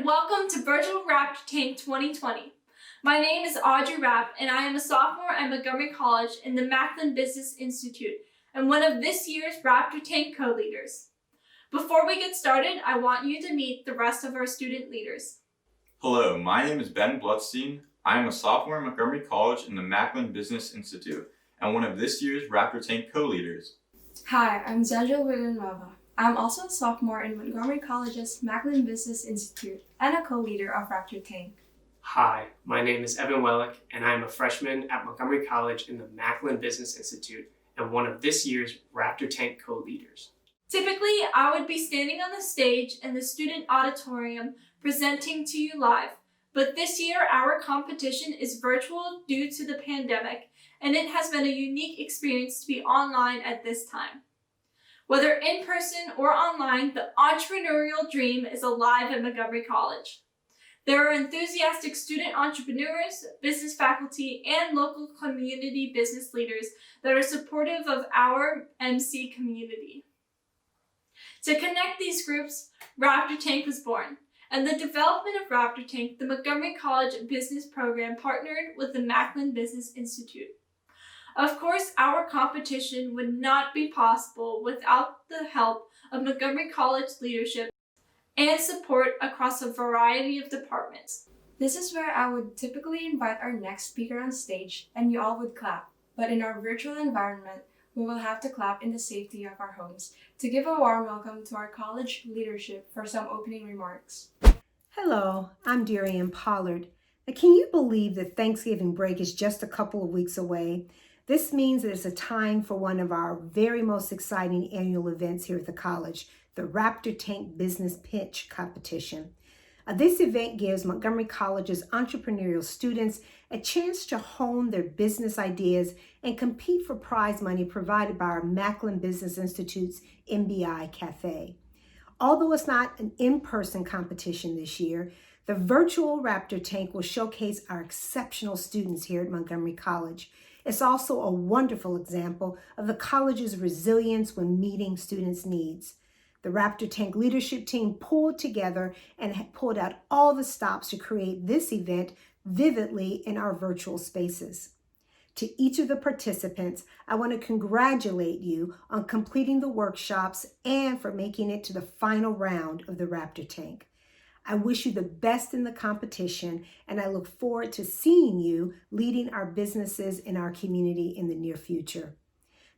welcome to Virtual Raptor Tank 2020. My name is Audrey Rapp, and I am a sophomore at Montgomery College in the Macklin Business Institute and one of this year's Raptor Tank co-leaders. Before we get started, I want you to meet the rest of our student leaders. Hello, my name is Ben Bloodstein. I am a sophomore at Montgomery College in the Macklin Business Institute and one of this year's Raptor Tank co-leaders. Hi, I'm Isabel Vanilla. I'm also a sophomore in Montgomery College's Macklin Business Institute and a co-leader of Raptor Tank. Hi, my name is Evan Wellick, and I am a freshman at Montgomery College in the Macklin Business Institute and one of this year's Raptor Tank co-leaders. Typically, I would be standing on the stage in the student auditorium presenting to you live, but this year our competition is virtual due to the pandemic, and it has been a unique experience to be online at this time. Whether in person or online, the entrepreneurial dream is alive at Montgomery College. There are enthusiastic student entrepreneurs, business faculty, and local community business leaders that are supportive of our MC community. To connect these groups, Raptor Tank was born, and the development of Raptor Tank, the Montgomery College Business Program partnered with the Macklin Business Institute. Of course, our competition would not be possible without the help of Montgomery College leadership and support across a variety of departments. This is where I would typically invite our next speaker on stage and you all would clap, but in our virtual environment, we will have to clap in the safety of our homes to give a warm welcome to our college leadership for some opening remarks. Hello, I'm Darian Pollard. Now, can you believe that Thanksgiving break is just a couple of weeks away? This means that it's a time for one of our very most exciting annual events here at the college, the Raptor Tank Business Pitch Competition. This event gives Montgomery College's entrepreneurial students a chance to hone their business ideas and compete for prize money provided by our Macklin Business Institute's MBI Cafe. Although it's not an in-person competition this year, the virtual Raptor Tank will showcase our exceptional students here at Montgomery College. It's also a wonderful example of the college's resilience when meeting students' needs. The Raptor Tank leadership team pulled together and pulled out all the stops to create this event vividly in our virtual spaces. To each of the participants, I want to congratulate you on completing the workshops and for making it to the final round of the Raptor Tank. I wish you the best in the competition, and I look forward to seeing you leading our businesses in our community in the near future.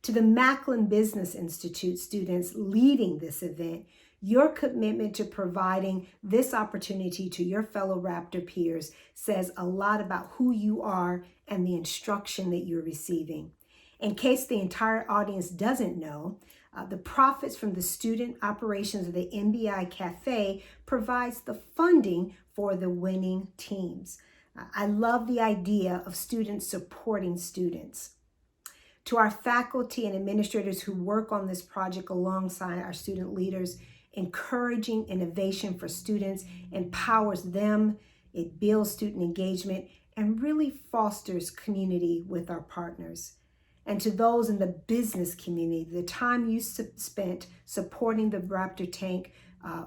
To the Macklin Business Institute students leading this event, your commitment to providing this opportunity to your fellow Raptor peers says a lot about who you are and the instruction that you're receiving. In case the entire audience doesn't know, the profits from the student operations of the MBI Cafe provides the funding for the winning teams. I love the idea of students supporting students. To our faculty and administrators who work on this project alongside our student leaders, encouraging innovation for students empowers them, it builds student engagement, and really fosters community with our partners. And to those in the business community, the time you spent supporting the Raptor Tank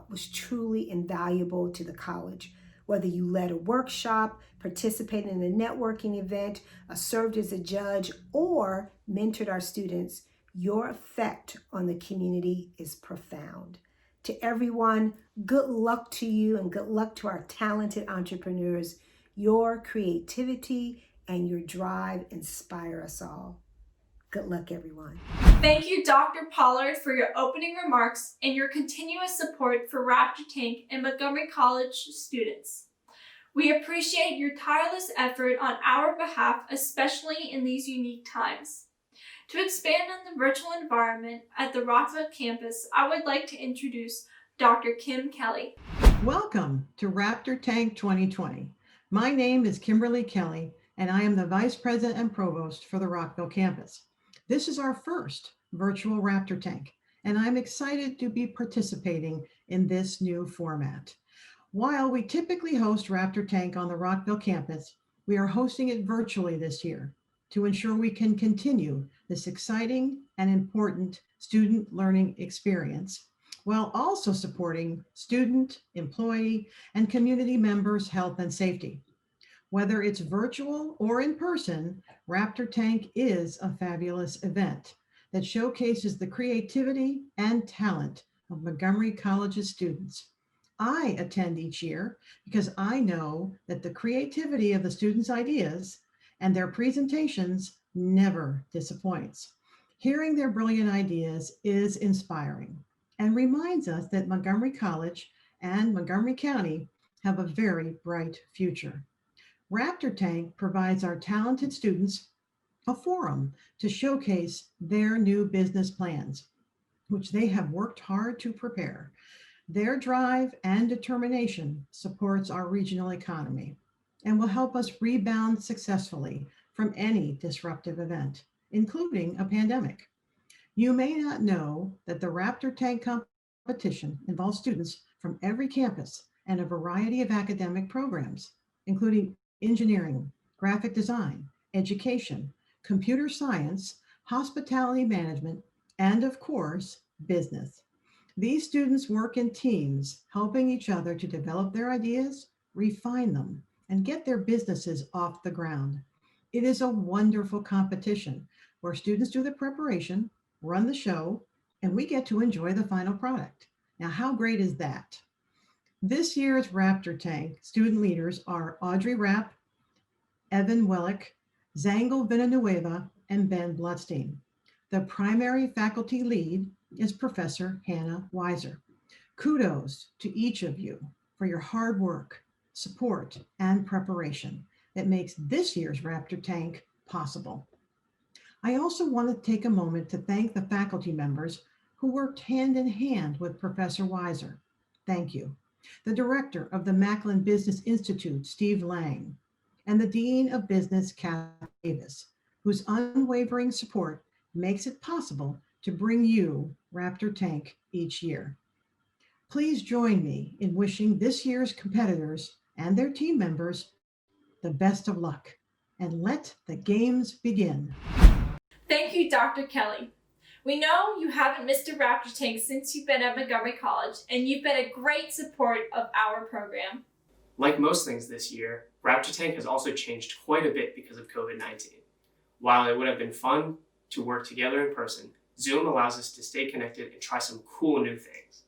was truly invaluable to the college. Whether you led a workshop, participated in a networking event, served as a judge, or mentored our students, your effect on the community is profound. To everyone, good luck to you and good luck to our talented entrepreneurs. Your creativity and your drive inspire us all. Good luck, everyone. Thank you, Dr. Pollard, for your opening remarks and your continuous support for Raptor Tank and Montgomery College students. We appreciate your tireless effort on our behalf, especially in these unique times. To expand on the virtual environment at the Rockville campus, I would like to introduce Dr. Kim Kelly. Welcome to Raptor Tank 2020. My name is Kimberly Kelly, and I am the Vice President and Provost for the Rockville campus. This is our first virtual Raptor Tank, and I'm excited to be participating in this new format. While we typically host Raptor Tank on the Rockville campus, we are hosting it virtually this year to ensure we can continue this exciting and important student learning experience while also supporting student, employee, and community members' health and safety. Whether it's virtual or in person, Raptor Tank is a fabulous event that showcases the creativity and talent of Montgomery College's students. I attend each year because I know that the creativity of the students' ideas and their presentations never disappoints. Hearing their brilliant ideas is inspiring and reminds us that Montgomery College and Montgomery County have a very bright future. Raptor Tank provides our talented students a forum to showcase their new business plans, which they have worked hard to prepare. Their drive and determination supports our regional economy and will help us rebound successfully from any disruptive event, including a pandemic. You may not know that the Raptor Tank competition involves students from every campus and a variety of academic programs, including engineering, graphic design, education, computer science, hospitality management, and of course, business. These students work in teams, helping each other to develop their ideas, refine them, and get their businesses off the ground. It is a wonderful competition where students do the preparation, run the show, and we get to enjoy the final product. Now, how great is that? This year's Raptor Tank student leaders are Audrey Rapp, Evan Wellick, Zangle Villanueva, and Ben Bloodstein. The primary faculty lead is Professor Hannah Weiser. Kudos to each of you for your hard work, support, and preparation that makes this year's Raptor Tank possible. I also want to take a moment to thank the faculty members who worked hand in hand with Professor Weiser. Thank you. The director of the Macklin Business Institute, Steve Lang, and the Dean of Business, Kathy Davis, whose unwavering support makes it possible to bring you Raptor Tank each year. Please join me in wishing this year's competitors and their team members the best of luck, and let the games begin. Thank you, Dr. Kelly. We know you haven't missed a Raptor Tank since you've been at Montgomery College, and you've been a great support of our program. Like most things this year, Raptor Tank has also changed quite a bit because of COVID-19. While it would have been fun to work together in person, Zoom allows us to stay connected and try some cool new things.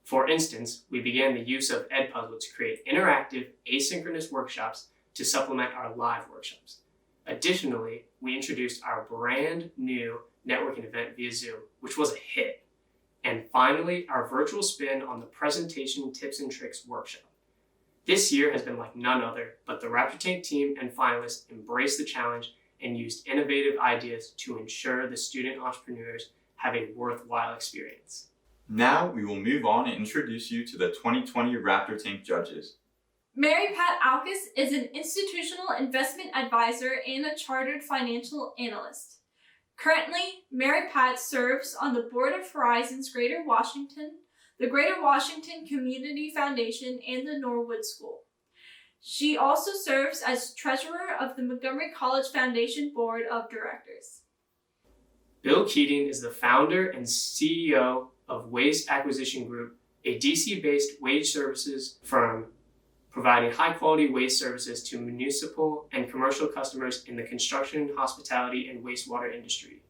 For instance, we began the use of Edpuzzle to create interactive, asynchronous workshops to supplement our live workshops. Additionally, we introduced our brand new networking event via Zoom, which was a hit. And finally, our virtual spin on the Presentation Tips and Tricks workshop. This year has been like none other, but the Raptor Tank team and finalists embraced the challenge and used innovative ideas to ensure the student entrepreneurs have a worthwhile experience. Now we will move on and introduce you to the 2020 Raptor Tank judges. Mary Pat Alkus is an institutional investment advisor and a chartered financial analyst. Currently, Mary Pat serves on the board of Horizons Greater Washington, the Greater Washington Community Foundation, and the Norwood School. She also serves as treasurer of the Montgomery College Foundation Board of Directors. Bill Keating is the founder and CEO of Waste Acquisition Group, a DC-based wage services firm providing high-quality waste services to municipal and commercial customers in the construction, hospitality, and wastewater industry.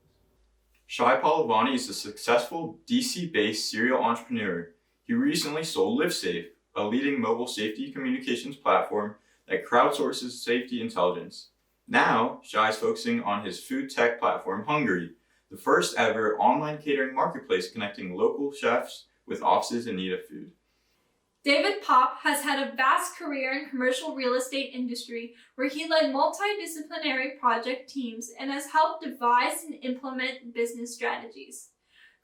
Shai Palavani is a successful DC-based serial entrepreneur. He recently sold LiveSafe, a leading mobile safety communications platform that crowdsources safety intelligence. Now, Shai is focusing on his food tech platform, Hungry, the first ever online catering marketplace connecting local chefs with offices in need of food. David Popp has had a vast career in commercial real estate industry where he led multidisciplinary project teams and has helped devise and implement business strategies.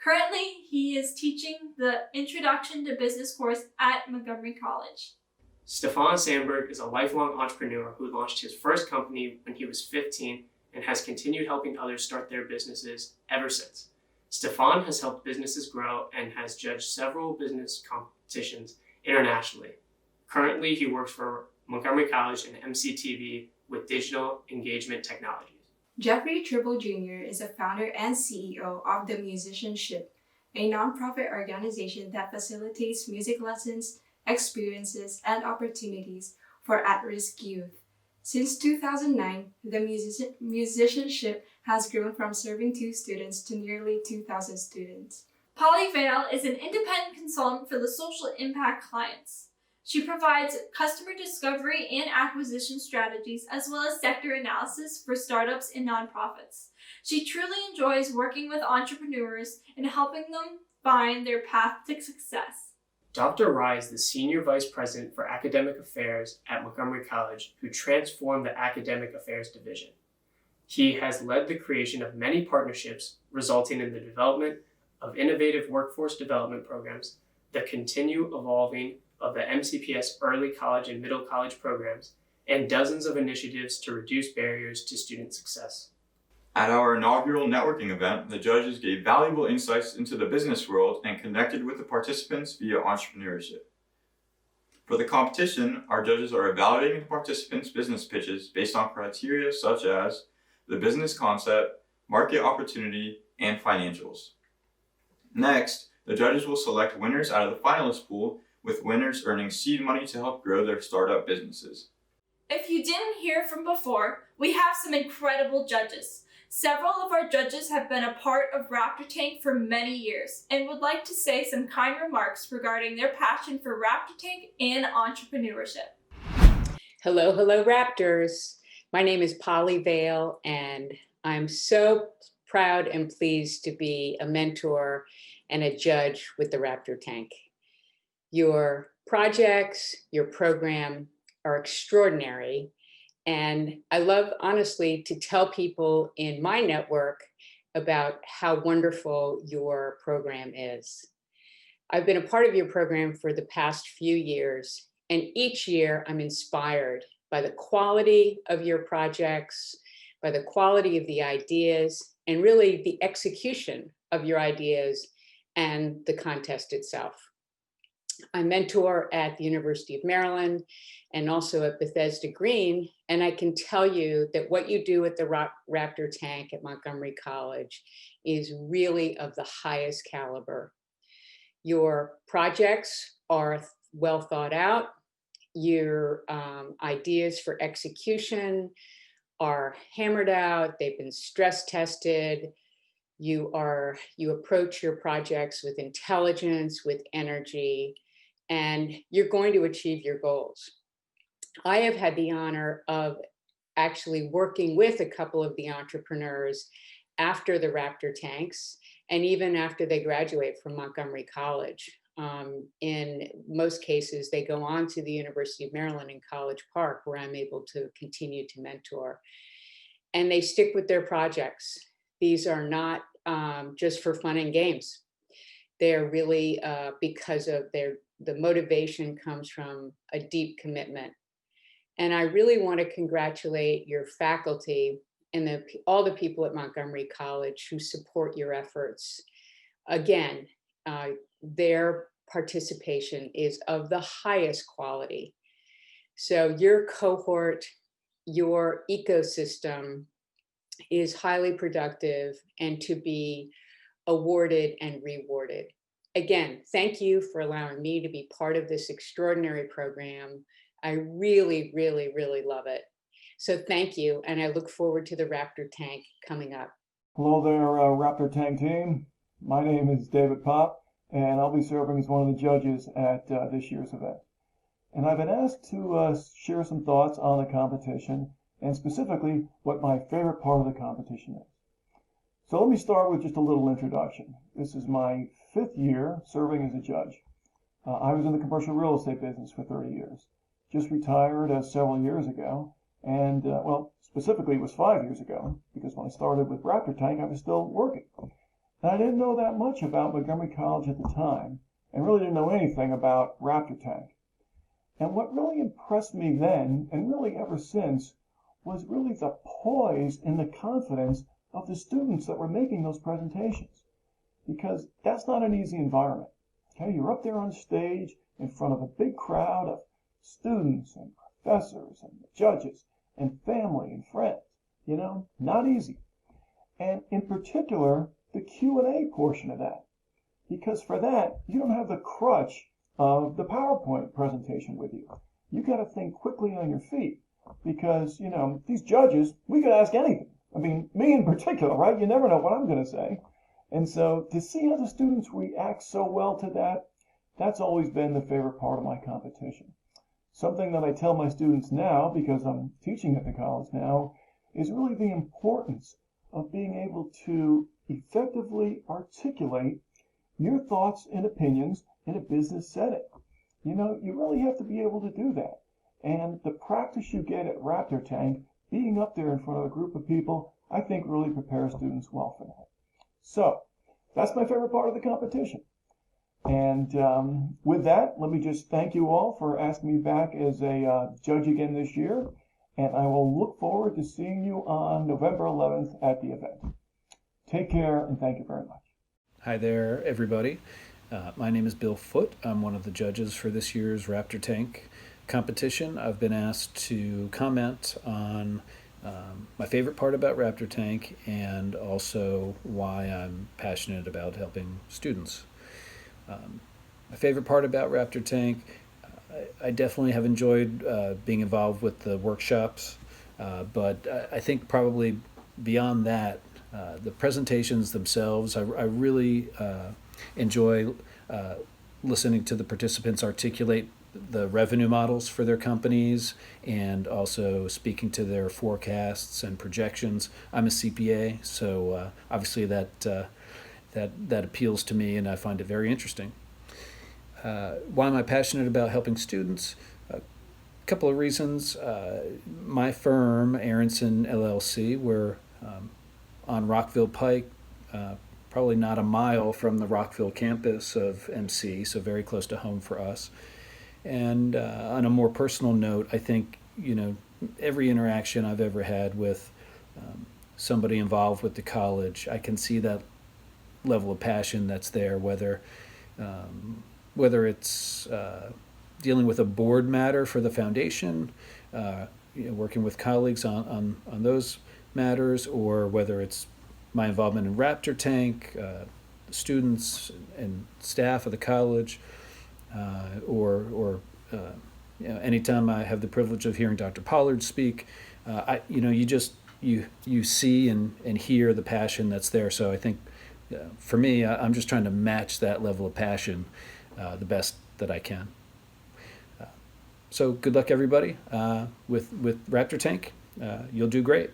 Currently, he is teaching the Introduction to Business course at Montgomery College. Stefan Sandberg is a lifelong entrepreneur who launched his first company when he was 15 and has continued helping others start their businesses ever since. Stefan has helped businesses grow and has judged several business competitions internationally. Currently, he works for Montgomery College and MCTV with digital engagement technologies. Jeffrey Tribble Jr. is a founder and CEO of The Musicianship, a nonprofit organization that facilitates music lessons, experiences, and opportunities for at-risk youth. Since 2009, the musicianship has grown from serving 2 students to nearly 2,000 students. Polly Vale is an independent consultant for the social impact clients. She provides customer discovery and acquisition strategies as well as sector analysis for startups and nonprofits. She truly enjoys working with entrepreneurs and helping them find their path to success. Dr. Rai is the Senior Vice President for Academic Affairs at Montgomery College, who transformed the Academic Affairs Division. He has led the creation of many partnerships, resulting in the development of innovative workforce development programs, the continue evolving of the MCPS early college and middle college programs, and dozens of initiatives to reduce barriers to student success. At our inaugural networking event, the judges gave valuable insights into the business world and connected with the participants via entrepreneurship. For the competition, our judges are evaluating the participants' business pitches based on criteria such as the business concept, market opportunity, and financials. Next, the judges will select winners out of the finalist pool, with winners earning seed money to help grow their startup businesses. If you didn't hear from before, we have some incredible judges. Several of our judges have been a part of Raptor Tank for many years and would like to say some kind remarks regarding their passion for Raptor Tank and entrepreneurship. Hello, hello, Raptors. My name is Polly Vale, and I'm so proud and pleased to be a mentor and a judge with the Raptor Tank. Your projects, your program are extraordinary. And I love, honestly, to tell people in my network about how wonderful your program is. I've been a part of your program for the past few years, and each year I'm inspired by the quality of your projects, by the quality of the ideas, and really the execution of your ideas and the contest itself. I mentor at the University of Maryland and also at Bethesda Green, and I can tell you that what you do at the Raptor Tank at Montgomery College is really of the highest caliber. Your projects are well thought out. Your ideas for execution are hammered out. They've been stress tested. You approach your projects with intelligence, with energy, and you're going to achieve your goals. I have had the honor of actually working with a couple of the entrepreneurs after the Raptor Tanks, and even after they graduate from Montgomery College. In most cases, they go on to the University of Maryland in College Park, where I'm able to continue to mentor. And they stick with their projects. These are not just for fun and games. They're really because of the motivation comes from a deep commitment. And I really want to congratulate your faculty and all the people at Montgomery College who support your efforts. Again, their participation is of the highest quality. So your cohort, your ecosystem is highly productive and to be awarded and rewarded. Again, thank you for allowing me to be part of this extraordinary program. I really, really, really love it. So thank you, and I look forward to the Raptor Tank coming up. Hello there, Raptor Tank team. My name is David Pop, and I'll be serving as one of the judges at this year's event. And I've been asked to share some thoughts on the competition, and specifically what my favorite part of the competition is. So let me start with just a little introduction. This is my 5th year serving as a judge. I was in the commercial real estate business for 30 years. Just retired several years ago, and well, specifically it was 5 years ago, because when I started with Raptor Tank, I was still working. And I didn't know that much about Montgomery College at the time, and really didn't know anything about Raptor Tank. And what really impressed me then, and really ever since, was really the poise and the confidence of the students that were making those presentations. Because that's not an easy environment. Okay, you're up there on stage in front of a big crowd of students and professors and judges and family and friends. You know, not easy. And in particular, the Q&A portion of that. because for that, you don't have the crutch of the PowerPoint presentation with you. You got to think quickly on your feet because, these judges, we could ask anything. I mean, me in particular, right? You never know what I'm going to say. And so to see how the students react so well to that, that's always been the favorite part of my competition. Something that I tell my students now, because I'm teaching at the college now, is really the importance of being able to effectively articulate your thoughts and opinions in a business setting. You really have to be able to do that. And the practice you get at Raptor Tank, being up there in front of a group of people, I think really prepares students well for that. So, that's my favorite part of the competition. And with that, let me just thank you all for asking me back as a judge again this year. And I will look forward to seeing you on November 11th at the event. Take care and thank you very much. Hi there, everybody. My name is Bill Foote. I'm one of the judges for this year's Raptor Tank competition. I've been asked to comment on my favorite part about Raptor Tank and also why I'm passionate about helping students. My favorite part about Raptor Tank, I definitely have enjoyed being involved with the workshops, but I think probably beyond that, the presentations themselves, I really enjoy listening to the participants articulate the revenue models for their companies and also speaking to their forecasts and projections. I'm a CPA, so obviously that appeals to me and I find it very interesting. Why am I passionate about helping students? A couple of reasons. My firm, Aronson LLC, we're on Rockville Pike, probably not a mile from the Rockville campus of MC, so very close to home for us. And on a more personal note, I think, every interaction I've ever had with somebody involved with the college, I can see that level of passion that's there, whether it's dealing with a board matter for the foundation, working with colleagues on those matters, or whether it's my involvement in Raptor Tank, students and staff of the college, or anytime I have the privilege of hearing Dr. Pollard speak, you see and hear the passion that's there. So I think for me, I'm just trying to match that level of passion the best that I can. So good luck, everybody, with Raptor Tank. You'll do great.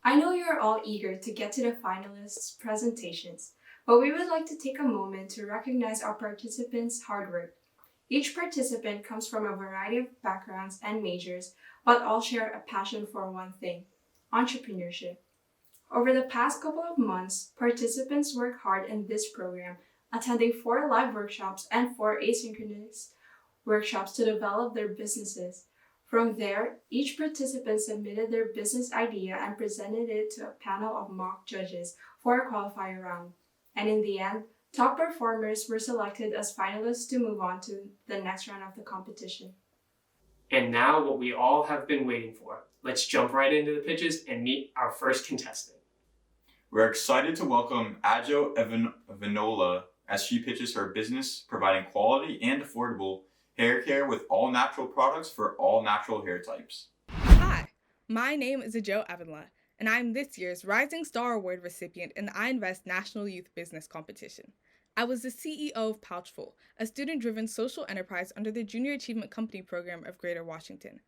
I know you're all eager to get to the finalists' presentations, but we would like to take a moment to recognize our participants' hard work. Each participant comes from a variety of backgrounds and majors, but all share a passion for one thing: entrepreneurship. Over the past couple of months, participants worked hard in this program, attending 4 live workshops and 4 asynchronous workshops to develop their businesses. From there, each participant submitted their business idea and presented it to a panel of mock judges for a qualifier round. And in the end, top performers were selected as finalists to move on to the next round of the competition. And now what we all have been waiting for. Let's jump right into the pitches and meet our first contestant. We're excited to welcome Agile Vanilla as she pitches her business providing quality and affordable hair care with all natural products for all natural hair types. Hi, my name is Isabel Paz, and I'm this year's Rising Star Award recipient in the iInvest National Youth Business Competition. I was the CEO of Pouchful, a student-driven social enterprise under the Junior Achievement Company program of Greater Washington.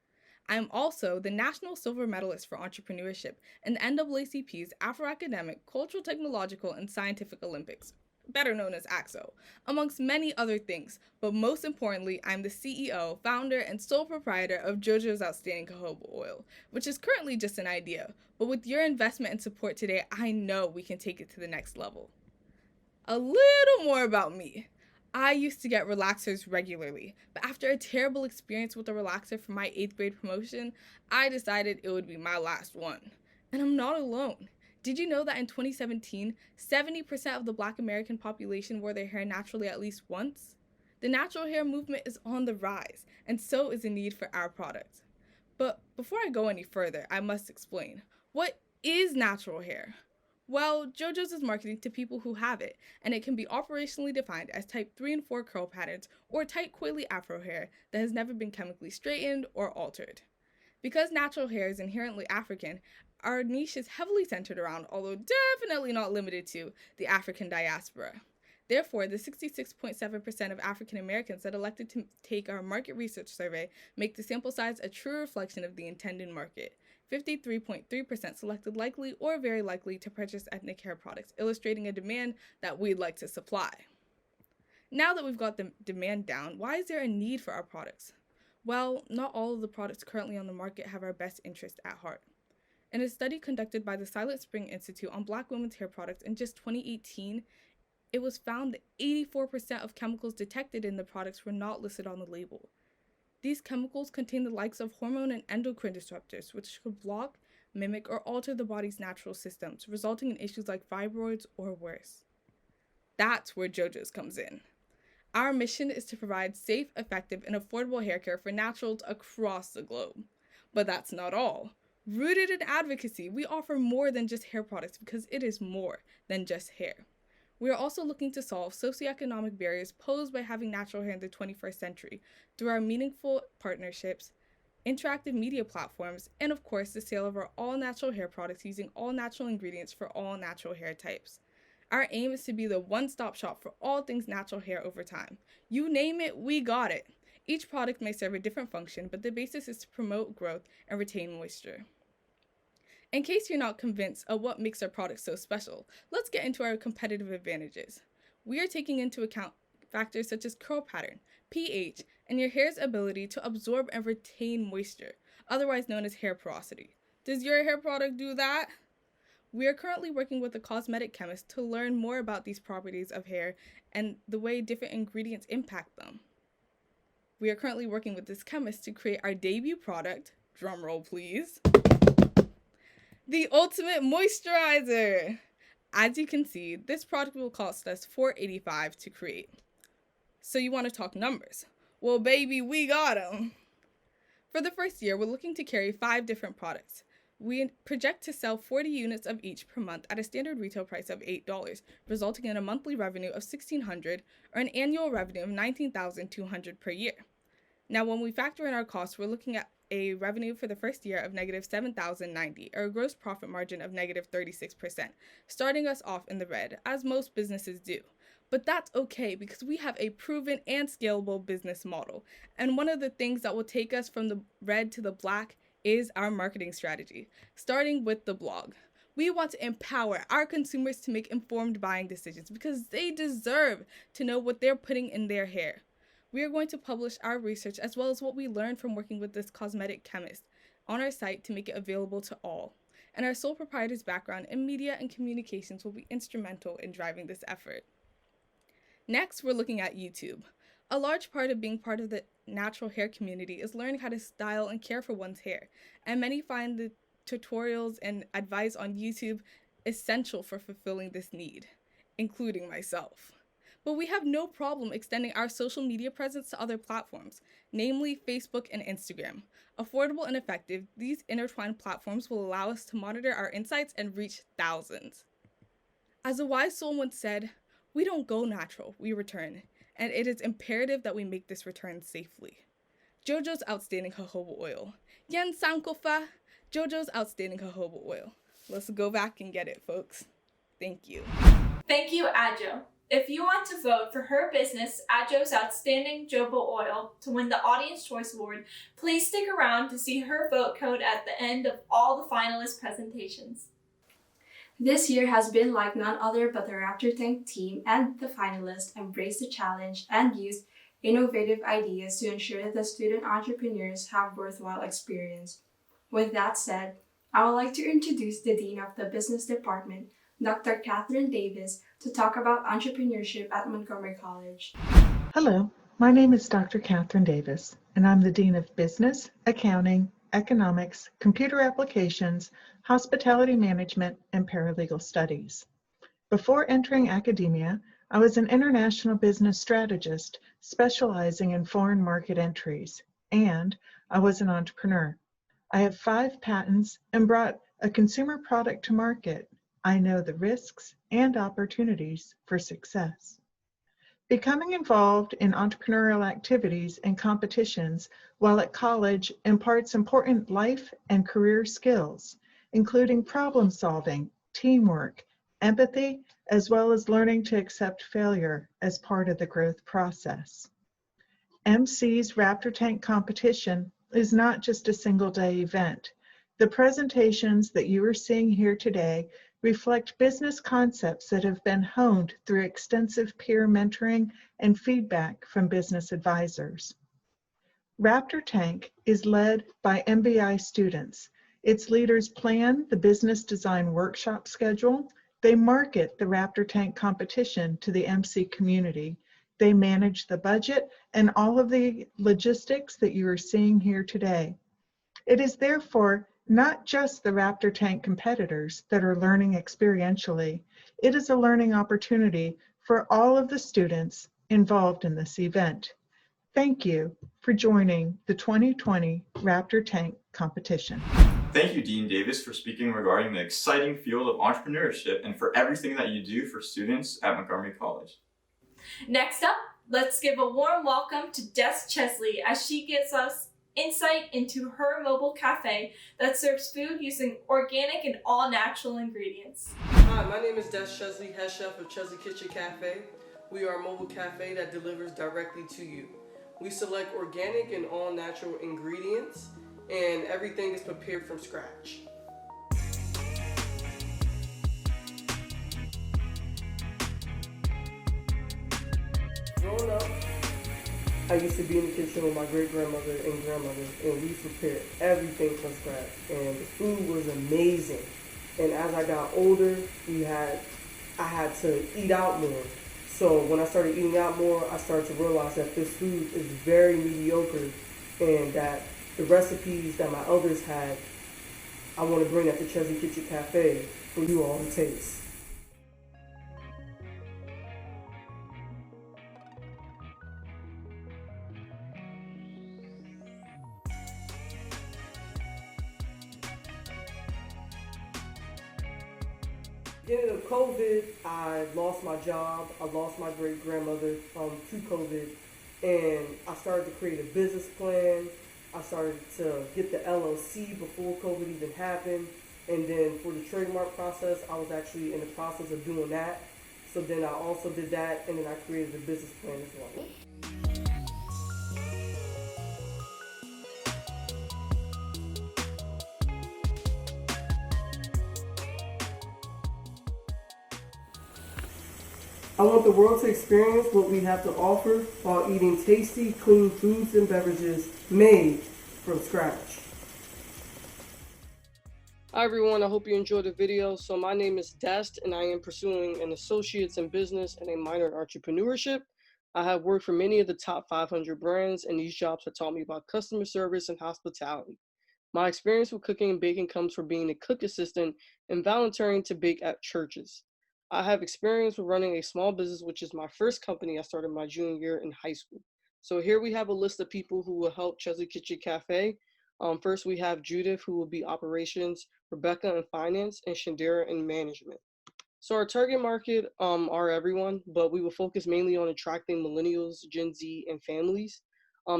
I am also the National Silver Medalist for Entrepreneurship in the NAACP's Afro-Academic, Cultural, Technological, and Scientific Olympics, better known as AXO, amongst many other things, but most importantly, I'm the CEO, founder, and sole proprietor of JoJo's Outstanding Jojoba Oil, which is currently just an idea, but with your investment and support today, I know we can take it to the next level. A little more about me. I used to get relaxers regularly, but after a terrible experience with a relaxer for my 8th grade promotion, I decided it would be my last one. And I'm not alone. Did you know that in 2017, 70% of the Black American population wore their hair naturally at least once? The natural hair movement is on the rise, and so is the need for our products. But before I go any further, I must explain. What is natural hair? Well, JoJo's is marketing to people who have it, and it can be operationally defined as type 3 and 4 curl patterns or tight coily afro hair that has never been chemically straightened or altered. Because natural hair is inherently African, our niche is heavily centered around, although definitely not limited to, the African diaspora. Therefore, the 66.7% of African Americans that elected to take our market research survey make the sample size a true reflection of the intended market. 53.3% selected likely or very likely to purchase ethnic hair products, illustrating a demand that we'd like to supply. Now that we've got the demand down, why is there a need for our products? Well, not all of the products currently on the market have our best interest at heart. In a study conducted by the Silent Spring Institute on Black women's hair products in just 2018, it was found that 84% of chemicals detected in the products were not listed on the label. These chemicals contain the likes of hormone and endocrine disruptors, which could block, mimic, or alter the body's natural systems, resulting in issues like fibroids or worse. That's where JoJo's comes in. Our mission is to provide safe, effective, and affordable hair care for naturals across the globe. But that's not all. Rooted in advocacy, we offer more than just hair products because it is more than just hair. We are also looking to solve socioeconomic barriers posed by having natural hair in the 21st century through our meaningful partnerships, interactive media platforms, and of course the sale of our all-natural hair products using all natural ingredients for all natural hair types. Our aim is to be the one-stop shop for all things natural hair over time. You name it, we got it. Each product may serve a different function, but the basis is to promote growth and retain moisture. In case you're not convinced of what makes our products so special, let's get into our competitive advantages. We are taking into account factors such as curl pattern, pH, and your hair's ability to absorb and retain moisture, otherwise known as hair porosity. Does your hair product do that? We are currently working with a cosmetic chemist to learn more about these properties of hair and the way different ingredients impact them. We are currently working with this chemist to create our debut product, drumroll please, the Ultimate Moisturizer. As you can see, this product will cost us $4.85 to create. So you want to talk numbers? Well, baby, we got them. For the first year, we're looking to carry 5 different products. We project to sell 40 units of each per month at a standard retail price of $8, resulting in a monthly revenue of $1,600 or an annual revenue of $19,200 per year. Now, when we factor in our costs, we're looking at a revenue for the first year of negative $7,090, or a gross profit margin of negative 36%, starting us off in the red, as most businesses do. But that's okay because we have a proven and scalable business model. And one of the things that will take us from the red to the black is our marketing strategy, starting with the blog. We want to empower our consumers to make informed buying decisions because they deserve to know what they're putting in their hair. We are going to publish our research as well as what we learned from working with this cosmetic chemist on our site to make it available to all. And our sole proprietor's background in media and communications will be instrumental in driving this effort. Next, we're looking at YouTube. A large part of being part of the natural hair community is learning how to style and care for one's hair, and many find the tutorials and advice on YouTube essential for fulfilling this need, including myself. But we have no problem extending our social media presence to other platforms, namely Facebook and Instagram. Affordable and effective, these intertwined platforms will allow us to monitor our insights and reach thousands. As a wise soul once said, we don't go natural, we return, and it is imperative that we make this return safely. JoJo's Outstanding Jojoba Oil. Yen Sankofa, JoJo's Outstanding Jojoba Oil. Let's go back and get it, folks. Thank you. Thank you, Adjo. If you want to vote for her business, Adjo's Outstanding Jojoba Oil, to win the Audience Choice Award, please stick around to see her vote code at the end of all the finalist presentations. This year has been like none other, but the Raptor Tank team and the finalists embraced the challenge and used innovative ideas to ensure that the student entrepreneurs have worthwhile experience. With that said, I would like to introduce the Dean of the Business Department, Dr. Catherine Davis, to talk about entrepreneurship at Montgomery College. Hello, my name is Dr. Catherine Davis, and I'm the Dean of Business, Accounting, Economics, Computer Applications, Hospitality Management, and Paralegal Studies. Before entering academia, I was an international business strategist specializing in foreign market entries, and I was an entrepreneur. I have 5 patents and brought a consumer product to market. I know the risks and opportunities for success. Becoming involved in entrepreneurial activities and competitions while at college imparts important life and career skills, including problem solving, teamwork, empathy, as well as learning to accept failure as part of the growth process. MC's Raptor Tank competition is not just a single-day event. The presentations that you are seeing here today reflect business concepts that have been honed through extensive peer mentoring and feedback from business advisors. Raptor Tank is led by MBI students. Its leaders plan the business design workshop schedule. They market the Raptor Tank competition to the MC community. They manage the budget and all of the logistics that you are seeing here today. It is therefore not just the Raptor Tank competitors that are learning experientially. It is a learning opportunity for all of the students involved in this event. Thank you for joining the 2020 Raptor Tank competition. Thank you, Dean Davis, for speaking regarding the exciting field of entrepreneurship and for everything that you do for students at Montgomery College. Next up, let's give a warm welcome to Dessley as she gives us insight into her mobile cafe that serves food using organic and all-natural ingredients. Hi, my name is Dessley, head chef of Chesley Kitchen Cafe. We are a mobile cafe that delivers directly to you. We select organic and all-natural ingredients, and everything is prepared from scratch. Growing up, I used to be in the kitchen with my great-grandmother and grandmother, and we prepared everything from scratch, and the food was amazing. And as I got older, I had to eat out more. So when I started eating out more, I started to realize that this food is very mediocre, and that the recipes that my elders had, I want to bring at the Chesley Kitchen Cafe for you all to taste. Beginning of COVID, I lost my job. I lost my great-grandmother to COVID, and I started to create a business plan. I started to get the LLC before COVID even happened, and then for the trademark process, I was actually in the process of doing that. So then I also did that, and then I created a business plan as well. I want the world to experience what we have to offer while eating tasty, clean foods and beverages made from scratch. Hi everyone, I hope you enjoyed the video. So my name is Dest and I am pursuing an associate's in business and a minor in entrepreneurship. I have worked for many of the top 500 brands, and these jobs have taught me about customer service and hospitality. My experience with cooking and baking comes from being a cook assistant and volunteering to bake at churches. I have experience with running a small business, which is my first company I started my junior year in high school. So here we have a list of people who will help Chesley Kitchen Cafe. First, we have Judith, who will be operations, Rebecca in finance, and Shandera in management. So our target market are everyone, but we will focus mainly on attracting millennials, Gen Z, and families.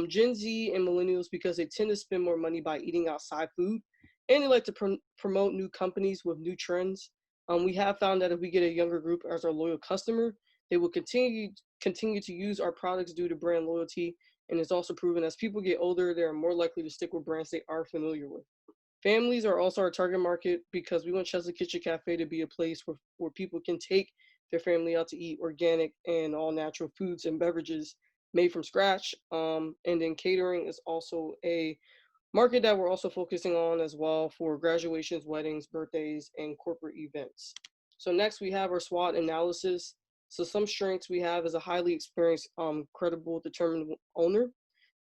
Gen Z and millennials because they tend to spend more money by eating outside food, and they like to promote new companies with new trends. We have found that if we get a younger group as our loyal customer, they will continue to use our products due to brand loyalty, and it's also proven as people get older, they are more likely to stick with brands they are familiar with. Families are also our target market because we want Chesley Kitchen Cafe to be a place where people can take their family out to eat organic and all natural foods and beverages made from scratch. And then catering is also a market that we're also focusing on as well for graduations, weddings, birthdays, and corporate events. So next we have our SWOT analysis. So some strengths we have is a highly experienced, credible, determined owner,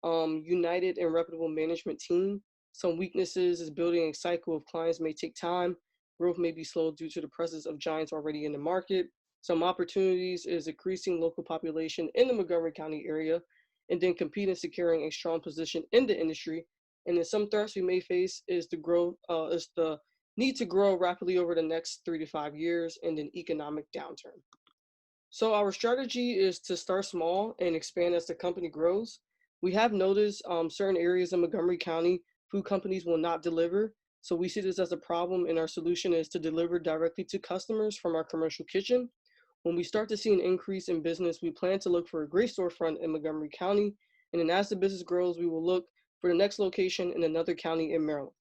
united and reputable management team. Some weaknesses is building a cycle of clients may take time. Growth may be slow due to the presence of giants already in the market. Some opportunities is increasing local population in the Montgomery County area, and then compete in securing a strong position in the industry. And then some threats we may face is the need to grow rapidly over the next 3 to 5 years in an economic downturn. So our strategy is to start small and expand as the company grows. We have noticed certain areas in Montgomery County, food companies will not deliver. So we see this as a problem, and our solution is to deliver directly to customers from our commercial kitchen. When we start to see an increase in business, we plan to look for a great storefront in Montgomery County. And then as the business grows, we will look for the next location in another county in Maryland.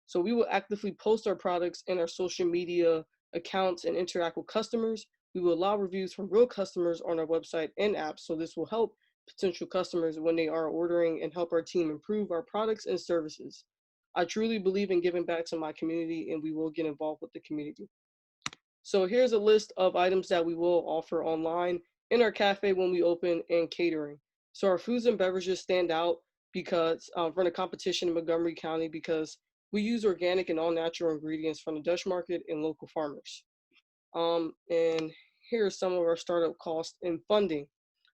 So we will actively post our products in our social media accounts and interact with customers. We will allow reviews from real customers on our website and apps. So this will help potential customers when they are ordering and help our team improve our products and services. I truly believe in giving back to my community, and we will get involved with the community. So here's a list of items that we will offer online in our cafe when we open, and catering. So our foods and beverages stand out because from the competition in Montgomery County, because we use organic and all natural ingredients from the Dutch market and local farmers. And here are some of our startup costs and funding.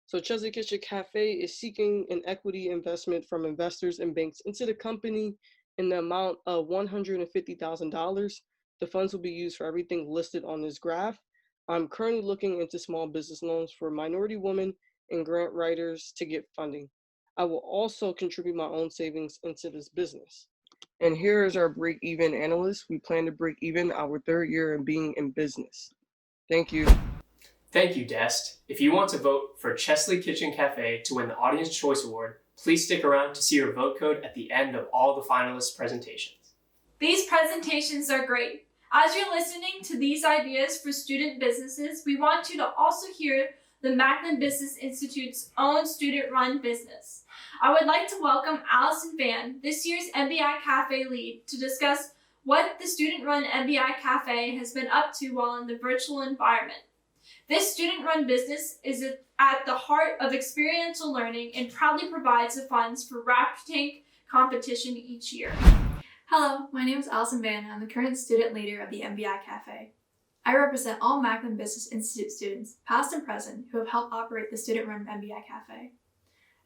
So Chesley Kitchen Cafe is seeking an equity investment from investors and banks into the company in the amount of $150,000. The funds will be used for everything listed on this graph. I'm currently looking into small business loans for minority women and grant writers to get funding. I will also contribute my own savings into this business. And here is our break-even analyst. We plan to break even our third year in being in business. Thank you. Thank you, Dest. If you want to vote for Chesley Kitchen Cafe to win the Audience Choice Award, please stick around to see your vote code at the end of all the finalists' presentations. These presentations are great. As you're listening to these ideas for student businesses, we want you to also hear the Macklin Business Institute's own student-run business. I would like to welcome Allison Van, this year's MBI Cafe lead, to discuss what the student-run MBI Cafe has been up to while in the virtual environment. This student-run business is at the heart of experiential learning and proudly provides the funds for Raptor Tank competition each year. Hello, my name is Allison Van, and I'm the current student leader of the MBI Cafe. I represent all Macklin Business Institute students, past and present, who have helped operate the student-run MBI Cafe.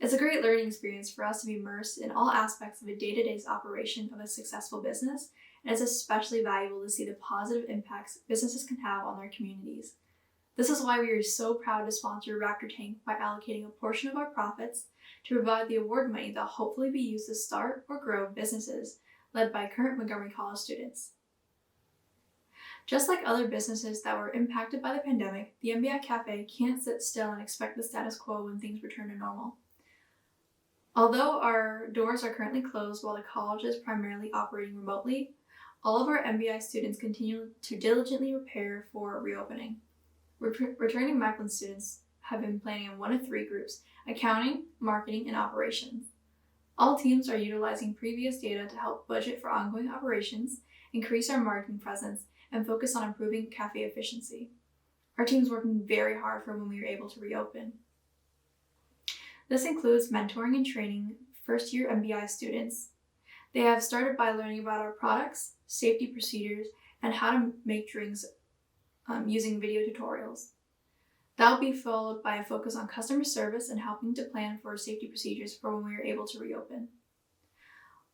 It's a great learning experience for us to be immersed in all aspects of a day-to-day operation of a successful business, and it's especially valuable to see the positive impacts businesses can have on their communities. This is why we are so proud to sponsor Raptor Tank by allocating a portion of our profits to provide the award money that will hopefully be used to start or grow businesses led by current Montgomery College students. Just like other businesses that were impacted by the pandemic, the MBI Cafe can't sit still and expect the status quo when things return to normal. Although our doors are currently closed while the college is primarily operating remotely, all of our MBI students continue to diligently prepare for reopening. Returning Macklin students have been planning in 1 of 3 groups: accounting, marketing, and operations. All teams are utilizing previous data to help budget for ongoing operations, increase our marketing presence, and focus on improving cafe efficiency. Our team's working very hard for when we are able to reopen. This includes mentoring and training first-year MBI students. They have started by learning about our products, safety procedures, and how to make drinks using video tutorials. That will be followed by a focus on customer service and helping to plan for safety procedures for when we are able to reopen.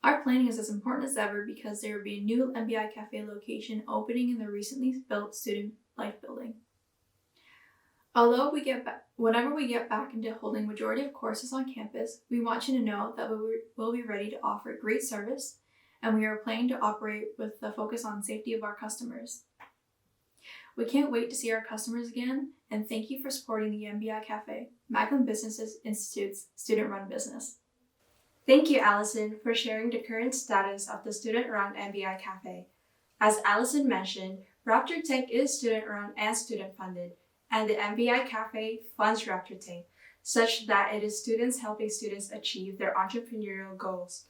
Our planning is as important as ever because there will be a new MBI Cafe location opening in the recently built Student Life building. Although whenever we get back into holding majority of courses on campus, we want you to know that we'll be ready to offer great service, and we are planning to operate with the focus on safety of our customers. We can't wait to see our customers again, and thank you for supporting the MBI Cafe, Macklin Business Institute's student-run business. Thank you, Allison, for sharing the current status of the student-run MBI Cafe. As Allison mentioned, Raptor Tank is student-run and student-funded, and the MBI Cafe funds Raptor Tank, such that it is students helping students achieve their entrepreneurial goals.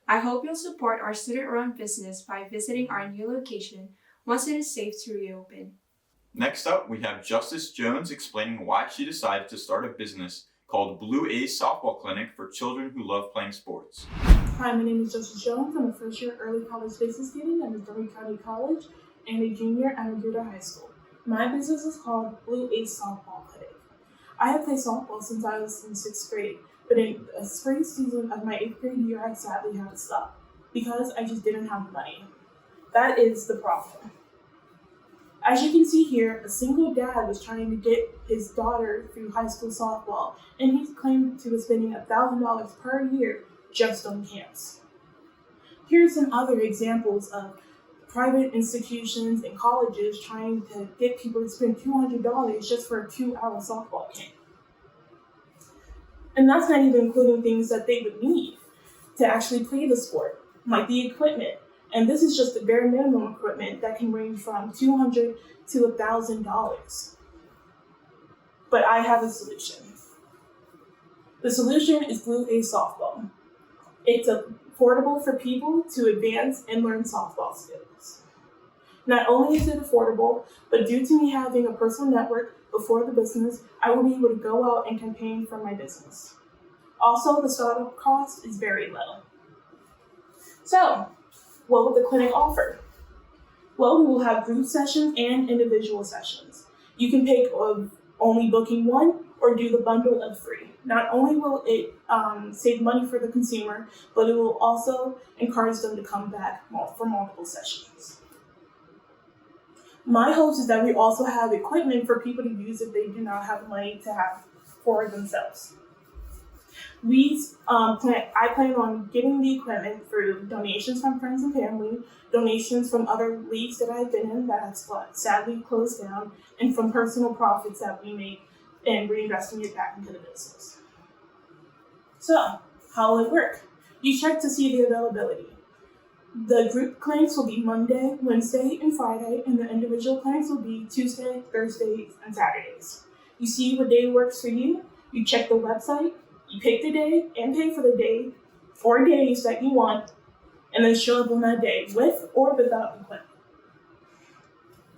I hope you'll support our student-run business by visiting our new location once it is safe to reopen. Next up, we have Justice Jones explaining why she decided to start a business called Blue A's Softball Clinic for children who love playing sports. Hi, my name is Justice Jones. I'm a first-year early college business student at Montgomery County College and a junior at Magruder High School. My business is called Blue A's Softball Clinic. I have played softball since I was in 6th grade, but in the spring season of my 8th grade year, I sadly had to stop because I just didn't have the money. That is the problem. As you can see here, a single dad was trying to get his daughter through high school softball, and he claimed he was spending $1,000 per year just on camps. Here are some other examples of private institutions and colleges trying to get people to spend $200 just for a 2-hour softball camp. And that's not even including things that they would need to actually play the sport, like the equipment. And this is just the bare minimum equipment that can range from $200 to $1,000. But I have a solution. The solution is Blue Ace Softball. It's affordable for people to advance and learn softball skills. Not only is it affordable, but due to me having a personal network before the business, I will be able to go out and campaign for my business. Also, the startup cost is very low. So, what will the clinic offer? Well, we will have group sessions and individual sessions. You can pick of only booking one or do the bundle of 3. Not only will it save money for the consumer, but it will also encourage them to come back for multiple sessions. My hopes is that we also have equipment for people to use if they do not have money to have for themselves. I plan on getting the equipment through donations from friends and family, donations from other leagues that I've been in that have sadly closed down, and from personal profits that we make and reinvesting it back into the business. So, how will it work? You check to see the availability. The group clinics will be Monday, Wednesday, and Friday, and the individual clinics will be Tuesday, Thursdays, and Saturdays. You see what day works for you, you check the website, you pick the day and pay for the day or days that you want, and then show up on that day with or without equipment.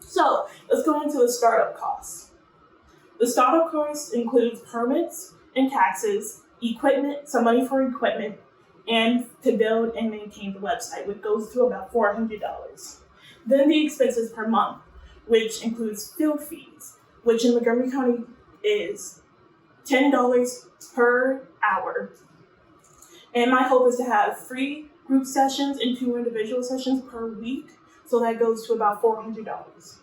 So, let's go into the startup costs. The startup cost includes permits and taxes, equipment, some money for equipment, and to build and maintain the website, which goes to about $400. Then the expenses per month, which includes field fees, which in Montgomery County is $10 per hour. And my hope is to have 3 group sessions and 2 individual sessions per week, so that goes to about $400.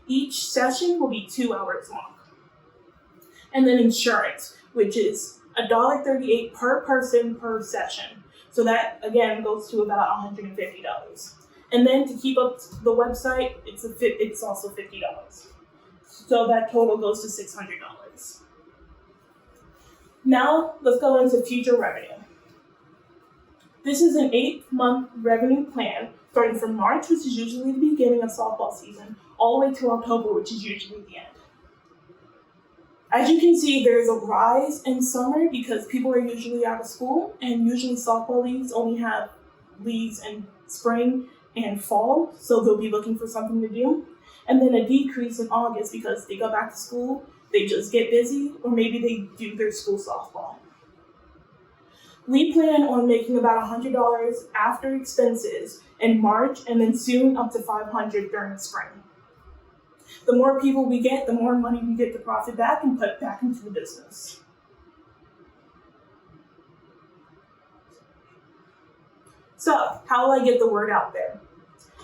Each session will be 2 hours long. And then insurance, which is $1.38 per person per session. So that, again, goes to about $150. And then to keep up the website, it's also $50. So that total goes to $600. Now, let's go into future revenue. This is an 8-month revenue plan starting from March, which is usually the beginning of softball season, all the way to October, which is usually the end. As you can see, there's a rise in summer because people are usually out of school, and usually softball leagues only have leagues in spring and fall, so they'll be looking for something to do. And then a decrease in August because they go back to school, they just get busy, or maybe they do their school softball. We plan on making about $100 after expenses in March, and then soon up to $500 during the spring. The more people we get, the more money we get to profit back and put back into the business. So, how will I get the word out there?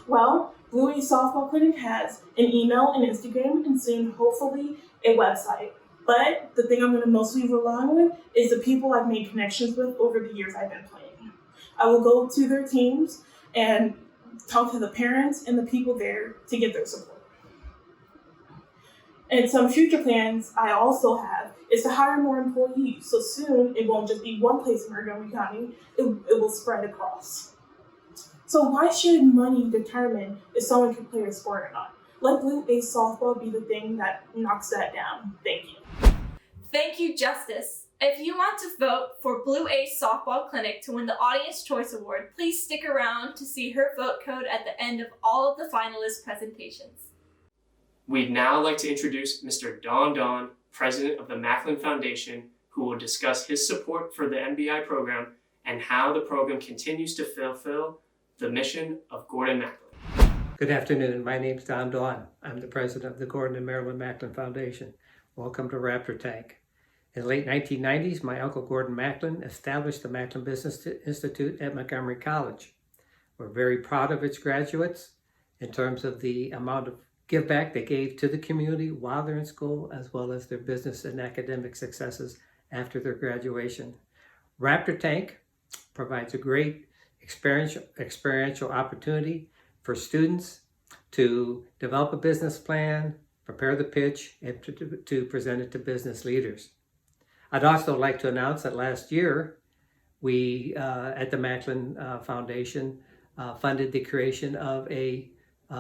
Well, Blue Ace Softball Clinic has an email and Instagram, and soon, hopefully, a website. But the thing I'm going to mostly rely on is the people I've made connections with over the years I've been playing. I will go to their teams and talk to the parents and the people there to get their support. And some future plans I also have is to hire more employees. So soon it won't just be one place in Montgomery County, it will spread across. So why should money determine if someone can play a sport or not? Let Blue Ace Softball be the thing that knocks that down. Thank you. Thank you, Justice. If you want to vote for Blue Ace Softball Clinic to win the Audience Choice Award, please stick around to see her vote code at the end of all of the finalist presentations. We'd now like to introduce Mr. Don, President of the Macklin Foundation, who will discuss his support for the MBI program and how the program continues to fulfill the mission of Gordon Macklin. Good afternoon. My name's Don Dawn. I'm the president of the Gordon and Marilyn Macklin Foundation. Welcome to Raptor Tank. In the late 1990s, my uncle Gordon Macklin established the Macklin Business Institute at Montgomery College. We're very proud of its graduates, in terms of the amount of give back they gave to the community while they're in school, as well as their business and academic successes after their graduation. Raptor Tank provides a great experiential opportunity for students to develop a business plan, prepare the pitch, and to present it to business leaders. I'd also like to announce that last year, we at the Macklin Foundation funded the creation of a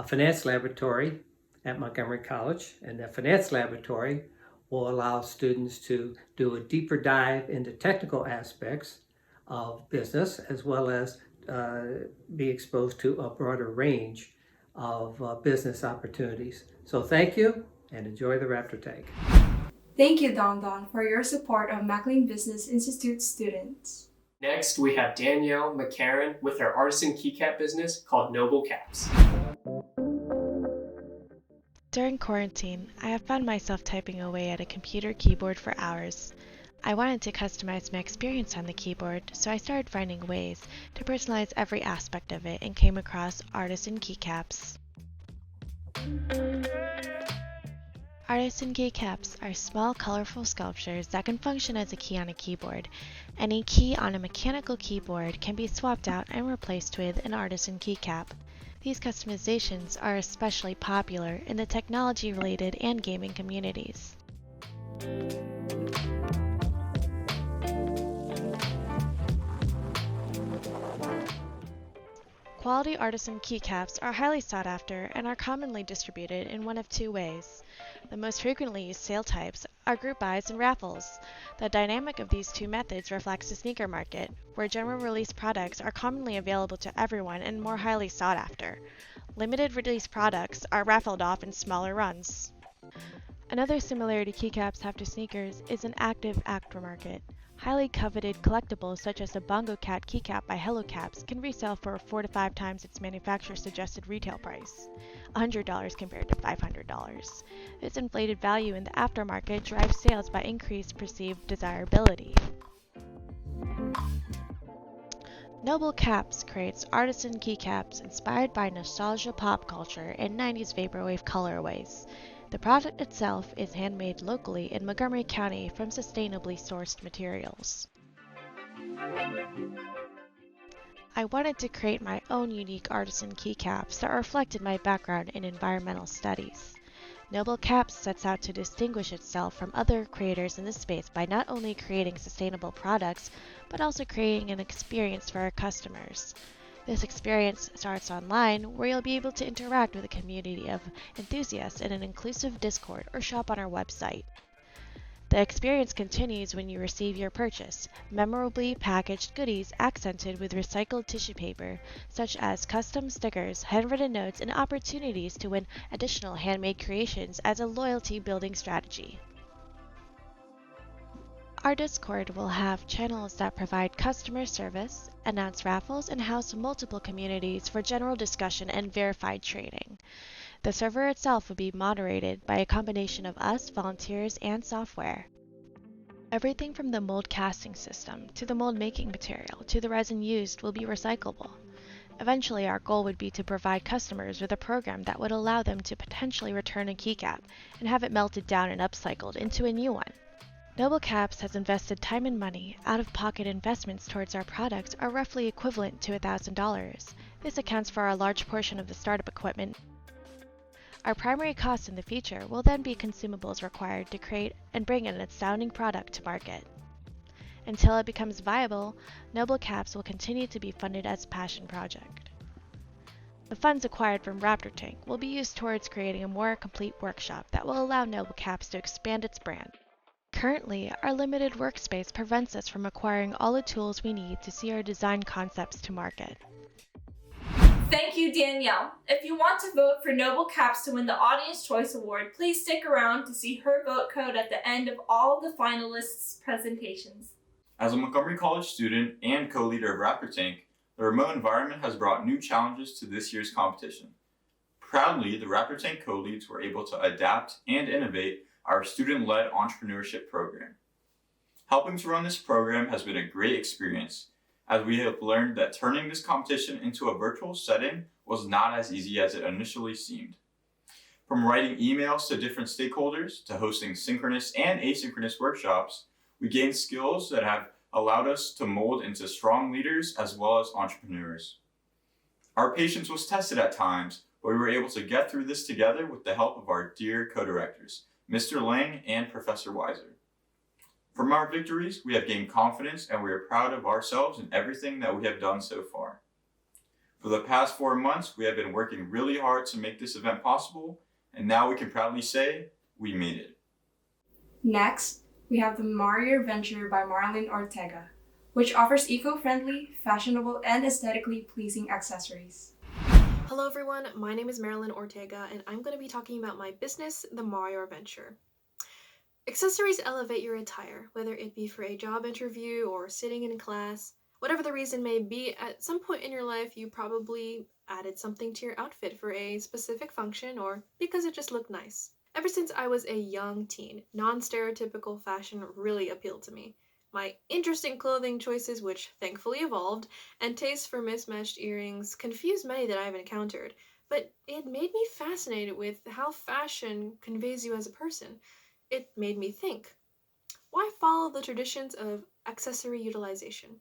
finance laboratory at Montgomery College, and the finance laboratory will allow students to do a deeper dive into technical aspects of business, as well as be exposed to a broader range of business opportunities. So thank you and enjoy the Raptor Tank. Thank you, Don Don, for your support of Macklin Business Institute students. Next, we have Danielle McCarran with her artisan keycap business called Noble Caps. During quarantine, I have found myself typing away at a computer keyboard for hours. I wanted to customize my experience on the keyboard, so I started finding ways to personalize every aspect of it and came across artisan keycaps. Artisan keycaps are small, colorful sculptures that can function as a key on a keyboard. Any key on a mechanical keyboard can be swapped out and replaced with an artisan keycap. These customizations are especially popular in the technology-related and gaming communities. Quality artisan keycaps are highly sought after and are commonly distributed in one of two ways. The most frequently used sale types are group buys and raffles. The dynamic of these two methods reflects the sneaker market, where general release products are commonly available to everyone and more highly sought after. Limited release products are raffled off in smaller runs. Another similarity keycaps have to sneakers is an active aftermarket. Highly coveted collectibles such as the Bongo Cat keycap by Hello Caps can resell for 4 to 5 times its manufacturer's suggested retail price, $100 compared to $500. This inflated value in the aftermarket drives sales by increased perceived desirability. Noble Caps creates artisan keycaps inspired by nostalgia pop culture and 90s vaporwave colorways. The product itself is handmade locally in Montgomery County from sustainably sourced materials. I wanted to create my own unique artisan keycaps that reflected my background in environmental studies. Noble Caps sets out to distinguish itself from other creators in this space by not only creating sustainable products, but also creating an experience for our customers. This experience starts online, where you'll be able to interact with a community of enthusiasts in an inclusive Discord or shop on our website. The experience continues when you receive your purchase, memorably packaged goodies accented with recycled tissue paper, such as custom stickers, handwritten notes, and opportunities to win additional handmade creations as a loyalty-building strategy. Our Discord will have channels that provide customer service, announce raffles, and house multiple communities for general discussion and verified trading. The server itself will be moderated by a combination of us, volunteers, and software. Everything from the mold casting system, to the mold making material, to the resin used will be recyclable. Eventually, our goal would be to provide customers with a program that would allow them to potentially return a keycap and have it melted down and upcycled into a new one. Noble Caps has invested time and money. Out-of-pocket investments towards our products are roughly equivalent to $1,000. This accounts for a large portion of the startup equipment. Our primary cost in the future will then be consumables required to create and bring an astounding product to market. Until it becomes viable, Noble Caps will continue to be funded as a passion project. The funds acquired from Raptor Tank will be used towards creating a more complete workshop that will allow Noble Caps to expand its brand. Currently, our limited workspace prevents us from acquiring all the tools we need to see our design concepts to market. Thank you, Danielle. If you want to vote for Noble Caps to win the Audience Choice Award, please stick around to see her vote code at the end of all the finalists' presentations. As a Montgomery College student and co-leader of Raptor Tank, the remote environment has brought new challenges to this year's competition. Proudly, the Raptor Tank co-leads were able to adapt and innovate our student-led entrepreneurship program. Helping to run this program has been a great experience, as we have learned that turning this competition into a virtual setting was not as easy as it initially seemed. From writing emails to different stakeholders to hosting synchronous and asynchronous workshops, we gained skills that have allowed us to mold into strong leaders as well as entrepreneurs. Our patience was tested at times, but we were able to get through this together with the help of our dear co-directors, Mr. Lang and Professor Weiser. From our victories, we have gained confidence and we are proud of ourselves and everything that we have done so far. For the past 4 months, we have been working really hard to make this event possible, and now we can proudly say we made it. Next, we have the Mario Venture by Marilyn Ortega, which offers eco-friendly, fashionable, and aesthetically pleasing accessories. Hello everyone, my name is Marilyn Ortega and I'm going to be talking about my business, the Mario Venture. Accessories elevate your attire, whether it be for a job interview or sitting in class. Whatever the reason may be, at some point in your life you probably added something to your outfit for a specific function or because it just looked nice. Ever since I was a young teen, non-stereotypical fashion really appealed to me. My interesting clothing choices, which thankfully evolved, and taste for mismatched earrings confused many that I've encountered, but it made me fascinated with how fashion conveys you as a person. It made me think, why follow the traditions of accessory utilization?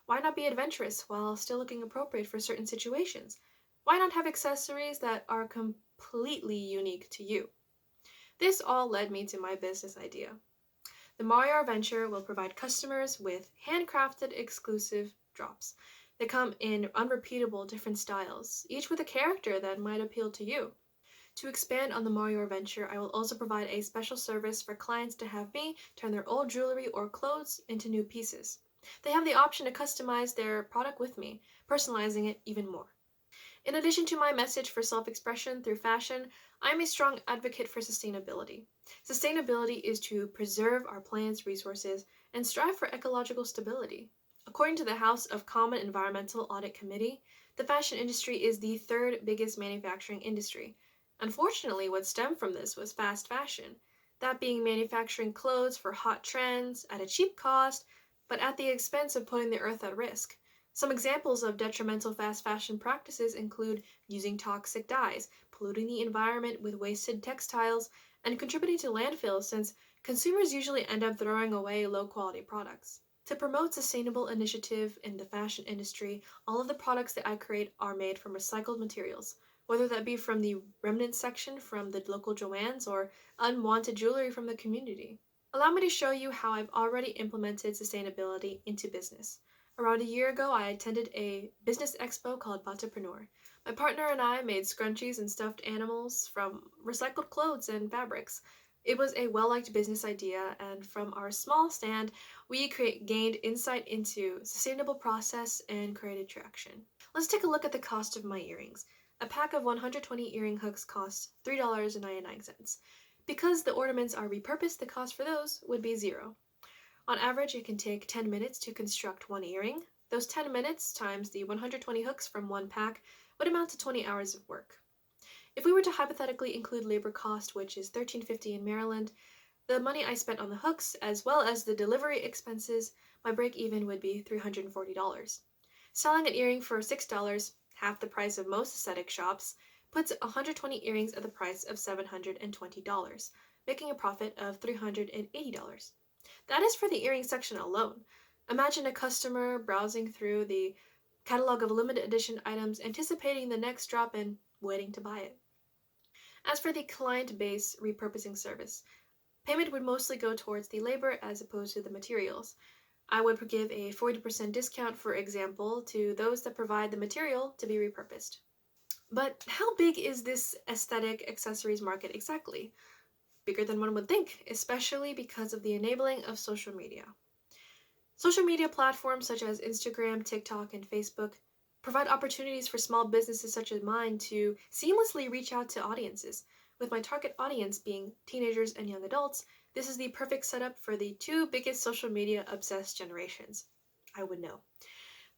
Why not be adventurous while still looking appropriate for certain situations? Why not have accessories that are completely unique to you? This all led me to my business idea. The Mario Venture will provide customers with handcrafted exclusive drops. They come in unrepeatable different styles, each with a character that might appeal to you. To expand on the Mario Venture, I will also provide a special service for clients to have me turn their old jewelry or clothes into new pieces. They have the option to customize their product with me, personalizing it even more. In addition to my message for self-expression through fashion, I am a strong advocate for sustainability. Sustainability is to preserve our planet's resources and strive for ecological stability. According to the House of Common Environmental Audit Committee, the fashion industry is the third biggest manufacturing industry. Unfortunately, what stemmed from this was fast fashion, that being manufacturing clothes for hot trends at a cheap cost, but at the expense of putting the earth at risk. Some examples of detrimental fast fashion practices include using toxic dyes, polluting the environment with wasted textiles, and contributing to landfills since consumers usually end up throwing away low-quality products. To promote sustainable initiative in the fashion industry, all of the products that I create are made from recycled materials, whether that be from the remnant section from the local Joann's or unwanted jewelry from the community. Allow me to show you how I've already implemented sustainability into business. Around a year ago, I attended a business expo called Batapreneur. My partner and I made scrunchies and stuffed animals from recycled clothes and fabrics. It was a well-liked business idea, and from our small stand, we gained insight into sustainable process and created traction. Let's take a look at the cost of my earrings. A pack of 120 earring hooks costs $3.99. Because the ornaments are repurposed, the cost for those would be $0. On average, it can take 10 minutes to construct one earring. Those 10 minutes times the 120 hooks from one pack would amount to 20 hours of work. If we were to hypothetically include labor cost, which is $13.50 in Maryland, the money I spent on the hooks, as well as the delivery expenses, my break-even would be $340. Selling an earring for $6, half the price of most aesthetic shops, puts 120 earrings at the price of $720, making a profit of $380. That is for the earring section alone. Imagine a customer browsing through the catalog of limited edition items, anticipating the next drop and waiting to buy it. As for the client base repurposing service, payment would mostly go towards the labor as opposed to the materials. I would give a 40% discount, for example, to those that provide the material to be repurposed. But how big is this aesthetic accessories market exactly? Bigger than one would think, especially because of the enabling of social media. Social media platforms such as Instagram, TikTok, and Facebook provide opportunities for small businesses such as mine to seamlessly reach out to audiences. With my target audience being teenagers and young adults, this is the perfect setup for the two biggest social media obsessed generations. I would know.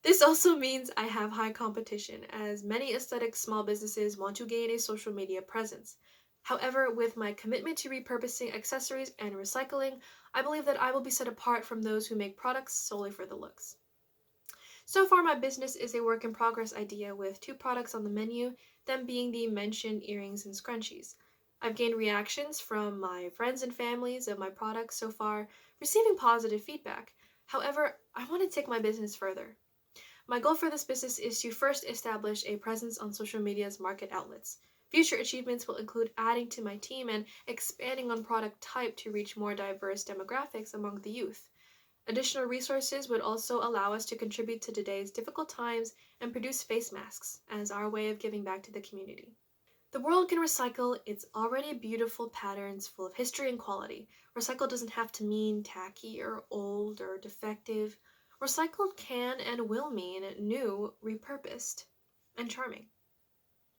This also means I have high competition, as many aesthetic small businesses want to gain a social media presence. However, with my commitment to repurposing accessories and recycling, I believe that I will be set apart from those who make products solely for the looks. So far, my business is a work in progress idea with 2 products on the menu, them being the mentioned earrings and scrunchies. I've gained reactions from my friends and families of my products so far, receiving positive feedback. However, I want to take my business further. My goal for this business is to first establish a presence on social media's market outlets. Future achievements will include adding to my team and expanding on product type to reach more diverse demographics among the youth. Additional resources would also allow us to contribute to today's difficult times and produce face masks as our way of giving back to the community. The world can recycle its already beautiful patterns full of history and quality. Recycle doesn't have to mean tacky or old or defective. Recycled can and will mean new, repurposed, and charming.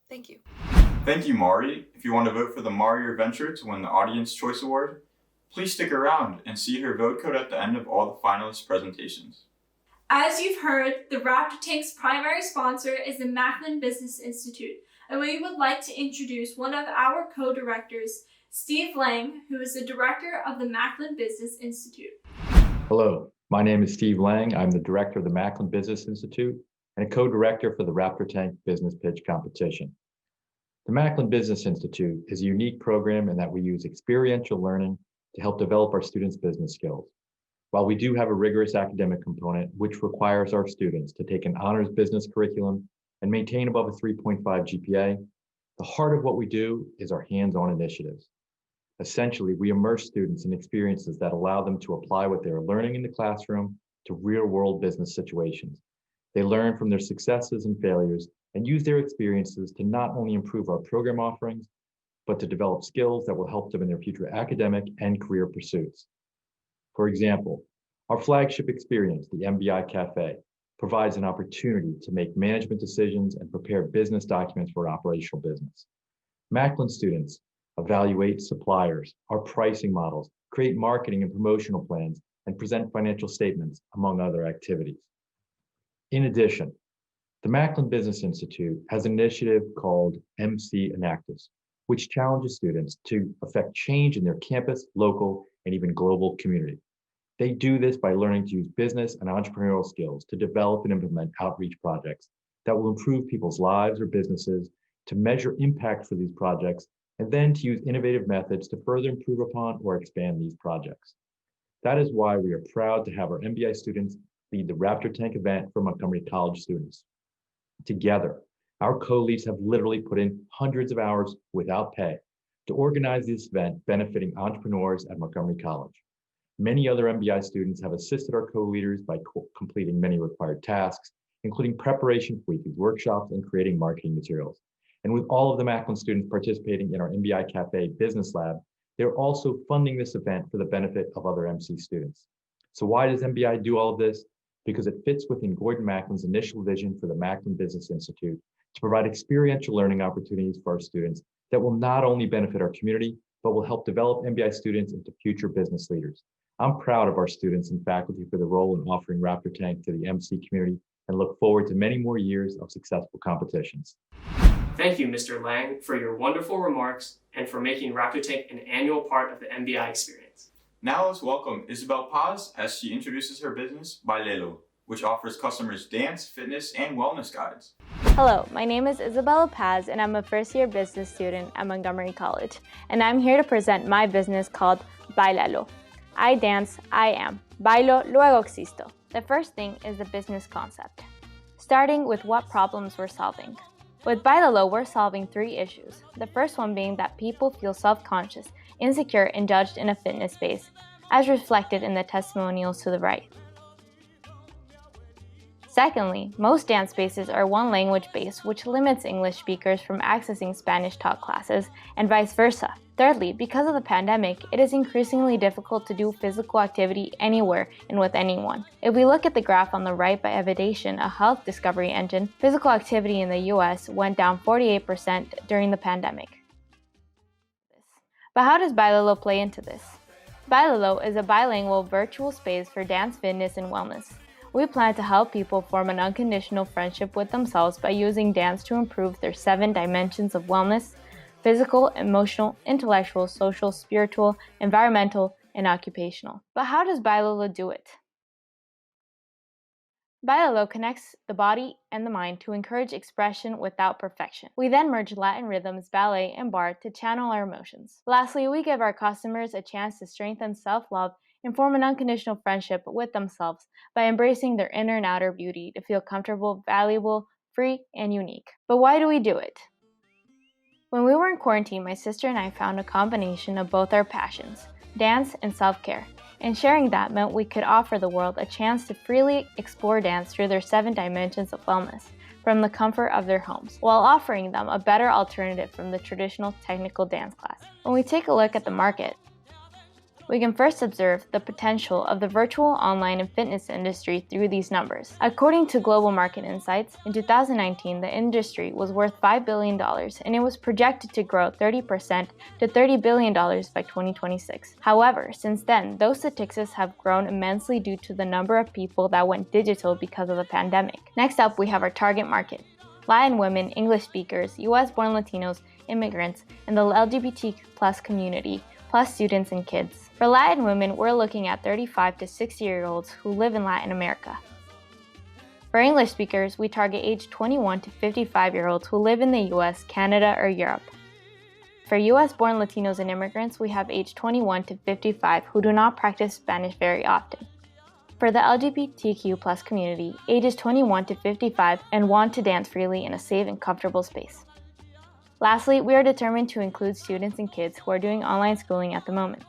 Thank you. Thank you, Mari. If you want to vote for the Mari Adventure to win the Audience Choice Award, please stick around and see her vote code at the end of all the finalist presentations. As you've heard, the Raptor Tank's primary sponsor is the Macklin Business Institute, and we would like to introduce one of our co-directors, Steve Lang, who is the director of the Macklin Business Institute. Hello, my name is Steve Lang. I'm the director of the Macklin Business Institute and a co-director for the Raptor Tank Business Pitch Competition. The Macklin Business Institute is a unique program in that we use experiential learning to help develop our students' business skills. While we do have a rigorous academic component, which requires our students to take an honors business curriculum and maintain above a 3.5 GPA, the heart of what we do is our hands-on initiatives. Essentially, we immerse students in experiences that allow them to apply what they are learning in the classroom to real-world business situations. They learn from their successes and failures and use their experiences to not only improve our program offerings, but to develop skills that will help them in their future academic and career pursuits. For example, our flagship experience, the MBI Cafe, provides an opportunity to make management decisions and prepare business documents for operational business. Macklin students evaluate suppliers, our pricing models, create marketing and promotional plans, and present financial statements, among other activities. In addition, the Macklin Business Institute has an initiative called MC Enactus, which challenges students to affect change in their campus, local, and even global community. They do this by learning to use business and entrepreneurial skills to develop and implement outreach projects that will improve people's lives or businesses, to measure impact for these projects, and then to use innovative methods to further improve upon or expand these projects. That is why we are proud to have our MBI students lead the Raptor Tank event for Montgomery College students. Together, our co-leads have literally put in hundreds of hours without pay to organize this event benefiting entrepreneurs at Montgomery College. Many other MBI students have assisted our co-leaders by completing many required tasks, including preparation for weekly workshops and creating marketing materials. And with all of the Macklin students participating in our MBI Cafe Business Lab, they're also funding this event for the benefit of other MC students. So why does MBI do all of this? Because it fits within Gordon Macklin's initial vision for the Macklin Business Institute to provide experiential learning opportunities for our students that will not only benefit our community, but will help develop MBI students into future business leaders. I'm proud of our students and faculty for the role in offering Raptor Tank to the MC community and look forward to many more years of successful competitions. Thank you, Mr. Lang, for your wonderful remarks and for making Raptor Tank an annual part of the MBI experience. Now let's welcome Isabel Paz as she introduces her business, Vale, which offers customers dance, fitness, and wellness guides. Hello, my name is Isabel Paz and I'm a first-year business student at Montgomery College, and I'm here to present my business called Bailalo. I dance, I am. Bailo, luego existo. The first thing is the business concept, starting with what problems we're solving. With Bailalo, we're solving 3 issues. The first one being that people feel self-conscious, insecure, and judged in a fitness space, as reflected in the testimonials to the right. Secondly, most dance spaces are one language based, which limits English speakers from accessing Spanish taught classes, and vice versa. Thirdly, because of the pandemic, it is increasingly difficult to do physical activity anywhere and with anyone. If we look at the graph on the right by Evidation, a health discovery engine, physical activity in the US went down 48% during the pandemic. But how does Bailalo play into this? Bailalo is a bilingual virtual space for dance, fitness, and wellness. We plan to help people form an unconditional friendship with themselves by using dance to improve their 7 dimensions of wellness: physical, emotional, intellectual, social, spiritual, environmental, and occupational. But how does Bailalo do it? Bailalo connects the body and the mind to encourage expression without perfection. We then merge Latin rhythms, ballet, and bar to channel our emotions. Lastly, we give our customers a chance to strengthen self-love and form an unconditional friendship with themselves by embracing their inner and outer beauty to feel comfortable, valuable, free, and unique. But why do we do it? When we were in quarantine, my sister and I found a combination of both our passions, dance and self-care. And sharing that meant we could offer the world a chance to freely explore dance through their 7 dimensions of wellness from the comfort of their homes, while offering them a better alternative from the traditional technical dance class. When we take a look at the market, we can first observe the potential of the virtual, online, and fitness industry through these numbers. According to Global Market Insights, in 2019, the industry was worth $5 billion, and it was projected to grow 30% to $30 billion by 2026. However, since then, those statistics have grown immensely due to the number of people that went digital because of the pandemic. Next up, we have our target market. Latin women, English speakers, US-born Latinos, immigrants, and the LGBT+ community, plus students and kids. For Latin women, we're looking at 35 to 60-year-olds who live in Latin America. For English speakers, we target age 21 to 55-year-olds who live in the US, Canada, or Europe. For US-born Latinos and immigrants, we have age 21 to 55 who do not practice Spanish very often. For the LGBTQ+ community, ages 21 to 55 and want to dance freely in a safe and comfortable space. Lastly, we are determined to include students and kids who are doing online schooling at the moment.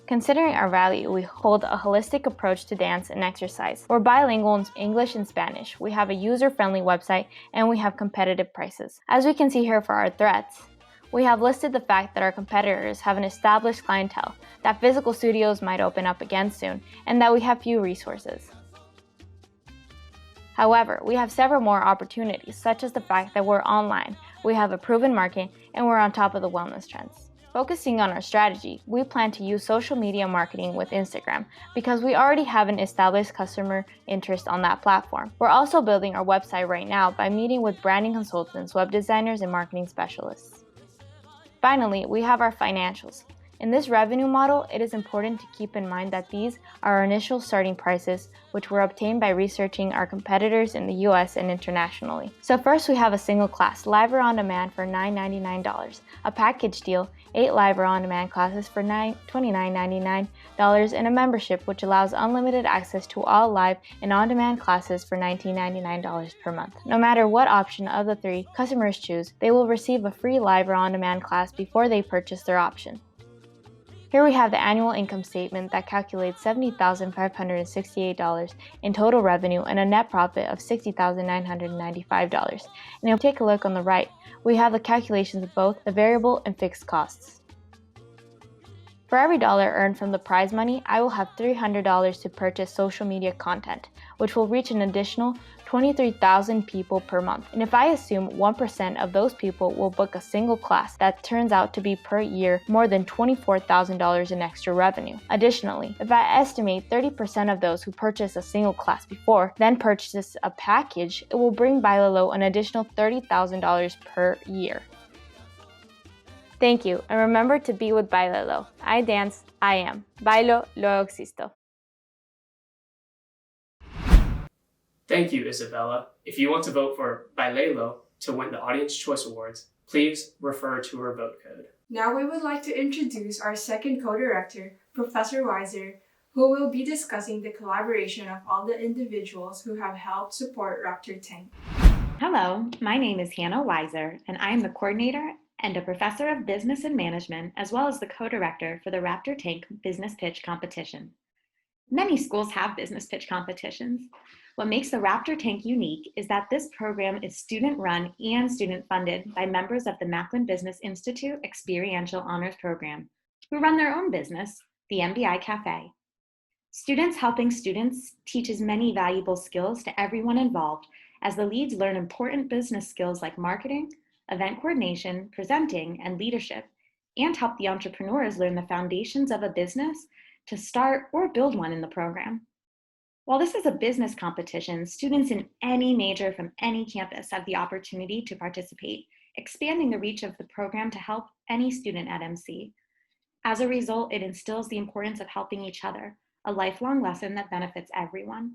Considering our value, we hold a holistic approach to dance and exercise. We're bilingual in English and Spanish. We have a user-friendly website, and we have competitive prices. As we can see here for our threats, we have listed the fact that our competitors have an established clientele, that physical studios might open up again soon, and that we have few resources. However, we have several more opportunities, such as the fact that we're online, we have a proven market, and we're on top of the wellness trends. Focusing on our strategy, we plan to use social media marketing with Instagram because we already have an established customer interest on that platform. We're also building our website right now by meeting with branding consultants, web designers, and marketing specialists. Finally, we have our financials. In this revenue model, it is important to keep in mind that these are our initial starting prices, which were obtained by researching our competitors in the US and internationally. So first we have a single class, live or on demand for $9.99, a package deal, 8 live or on demand classes for $29.99, and a membership which allows unlimited access to all live and on demand classes for $19.99 per month. No matter what option of the 3 customers choose, they will receive a free live or on demand class before they purchase their option. Here we have the annual income statement that calculates $70,568 in total revenue and a net profit of $60,995. And if you take a look on the right, we have the calculations of both the variable and fixed costs. For every dollar earned from the prize money, I will have $300 to purchase social media content, which will reach an additional 23,000 people per month. And if I assume 1% of those people will book a single class, that turns out to be per year more than $24,000 in extra revenue. Additionally, if I estimate 30% of those who purchase a single class before, then purchase a package, it will bring Bailalo an additional $30,000 per year. Thank you, and remember to be with Bailalo. I dance, I am. Bailo, luego existo. Thank you, Isabella. If you want to vote for Bailalo to win the Audience Choice Awards, please refer to her vote code. Now we would like to introduce our second co-director, Professor Weiser, who will be discussing the collaboration of all the individuals who have helped support Raptor Tank. Hello, my name is Hannah Weiser, and I am the coordinator and a professor of business and management, as well as the co-director for the Raptor Tank Business Pitch Competition. Many schools have business pitch competitions. What makes the Raptor Tank unique is that this program is student-run and student-funded by members of the Macklin Business Institute Experiential Honors Program, who run their own business, the MBI Cafe. Students helping students teaches many valuable skills to everyone involved, as the leads learn important business skills like marketing, event coordination, presenting, and leadership, and help the entrepreneurs learn the foundations of a business to start or build one in the program. While this is a business competition, students in any major from any campus have the opportunity to participate, expanding the reach of the program to help any student at MC. As a result, it instills the importance of helping each other, a lifelong lesson that benefits everyone.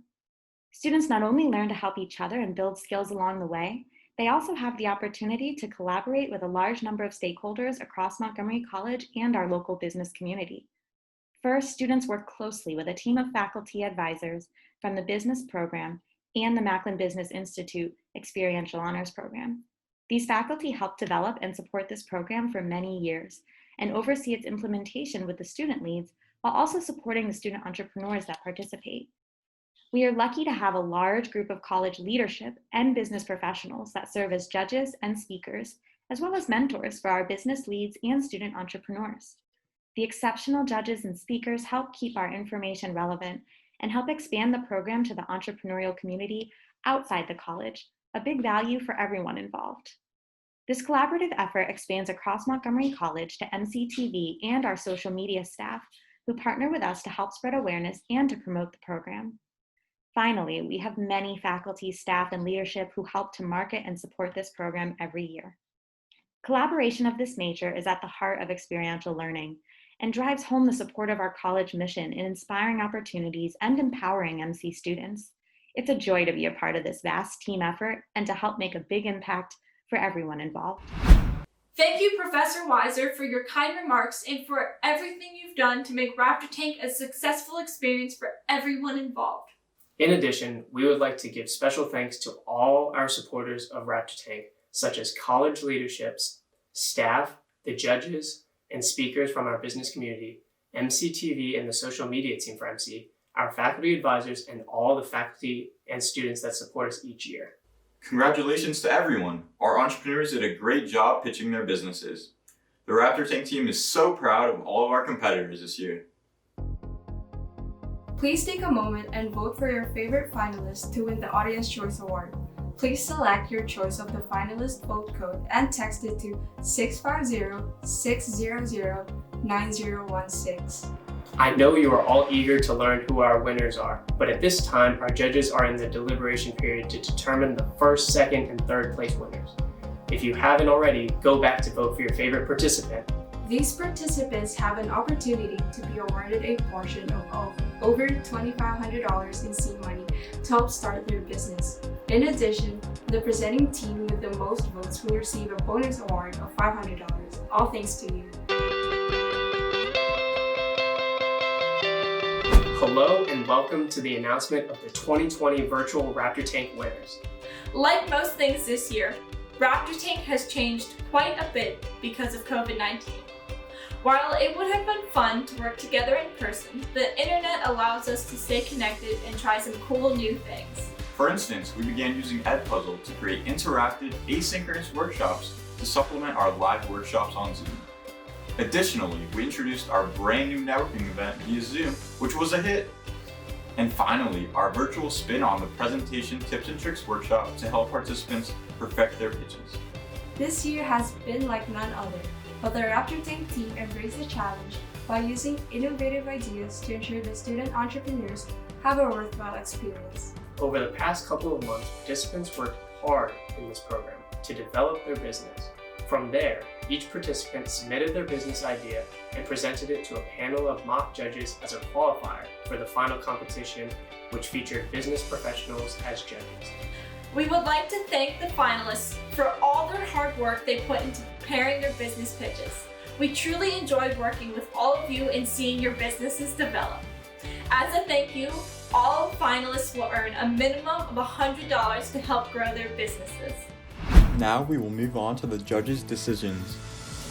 Students not only learn to help each other and build skills along the way, they also have the opportunity to collaborate with a large number of stakeholders across Montgomery College and our local business community. First, students work closely with a team of faculty advisors from the business program and the Macklin Business Institute Experiential Honors Program. These faculty help develop and support this program for many years and oversee its implementation with the student leads while also supporting the student entrepreneurs that participate. We are lucky to have a large group of college leadership and business professionals that serve as judges and speakers, as well as mentors for our business leads and student entrepreneurs. The exceptional judges and speakers help keep our information relevant and help expand the program to the entrepreneurial community outside the college, a big value for everyone involved. This collaborative effort expands across Montgomery College to MCTV and our social media staff, who partner with us to help spread awareness and to promote the program. Finally, we have many faculty, staff, and leadership who help to market and support this program every year. Collaboration of this nature is at the heart of experiential learning and drives home the support of our college mission in inspiring opportunities and empowering MC students. It's a joy to be a part of this vast team effort and to help make a big impact for everyone involved. Thank you, Professor Weiser, for your kind remarks and for everything you've done to make Raptor Tank a successful experience for everyone involved. In addition, we would like to give special thanks to all our supporters of Raptor Tank, such as college leaderships, staff, the judges, and speakers from our business community, MCTV and the social media team for MC, our faculty advisors, and all the faculty and students that support us each year. Congratulations to everyone! Our entrepreneurs did a great job pitching their businesses. The Raptor Tank team is so proud of all of our competitors this year. Please take a moment and vote for your favorite finalist to win the Audience Choice Award. Please select your choice of the finalist vote code and text it to 650-600-9016. I know you are all eager to learn who our winners are, but at this time, our judges are in the deliberation period to determine the first, second, and third place winners. If you haven't already, go back to vote for your favorite participant. These participants have an opportunity to be awarded a portion of over $2,500 in seed money to help start their business. In addition, the presenting team with the most votes will receive a bonus award of $500, all thanks to you. Hello and welcome to the announcement of the 2020 Virtual Raptor Tank winners. Like most things this year, Raptor Tank has changed quite a bit because of COVID-19. While it would have been fun to work together in person, the internet allows us to stay connected and try some cool new things. For instance, we began using Edpuzzle to create interactive, asynchronous workshops to supplement our live workshops on Zoom. Additionally, we introduced our brand new networking event via Zoom, which was a hit. And finally, our virtual spin on the presentation tips and tricks workshop to help participants perfect their pitches. This year has been like none other, but the Raptor Tank team embraced the challenge by using innovative ideas to ensure the student entrepreneurs have a worthwhile experience. Over the past couple of months, participants worked hard in this program to develop their business. From there, each participant submitted their business idea and presented it to a panel of mock judges as a qualifier for the final competition, which featured business professionals as judges. We would like to thank the finalists for all their hard work they put into preparing their business pitches. We truly enjoyed working with all of you and seeing your businesses develop. As a thank you, all finalists will earn a minimum of $100 to help grow their businesses. Now we will move on to the judges' decisions.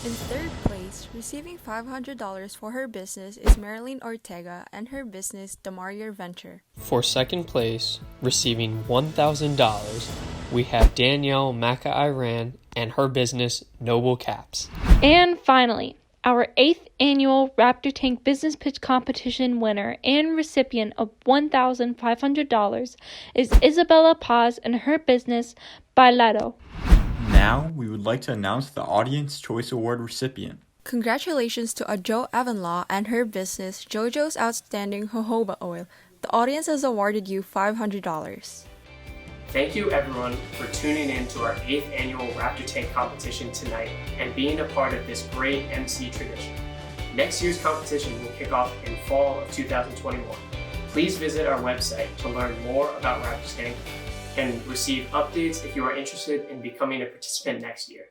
In third place, receiving $500 for her business is Marilyn Ortega and her business, the Adventure Venture. For second place, receiving $1,000, we have Danielle Iran and her business, Noble Caps. And finally, our 8th annual Raptor Tank Business Pitch Competition winner and recipient of $1,500 is Isabel Paz and her business, Vale. Now, we would like to announce the Audience Choice Award recipient. Congratulations to Agile Vanilla and her business, JoJo's Outstanding Jojoba Oil. The audience has awarded you $500. Thank you everyone for tuning in to our 8th annual Raptor Tank competition tonight and being a part of this great MC tradition. Next year's competition will kick off in fall of 2021. Please visit our website to learn more about Raptor Tank and receive updates if you are interested in becoming a participant next year.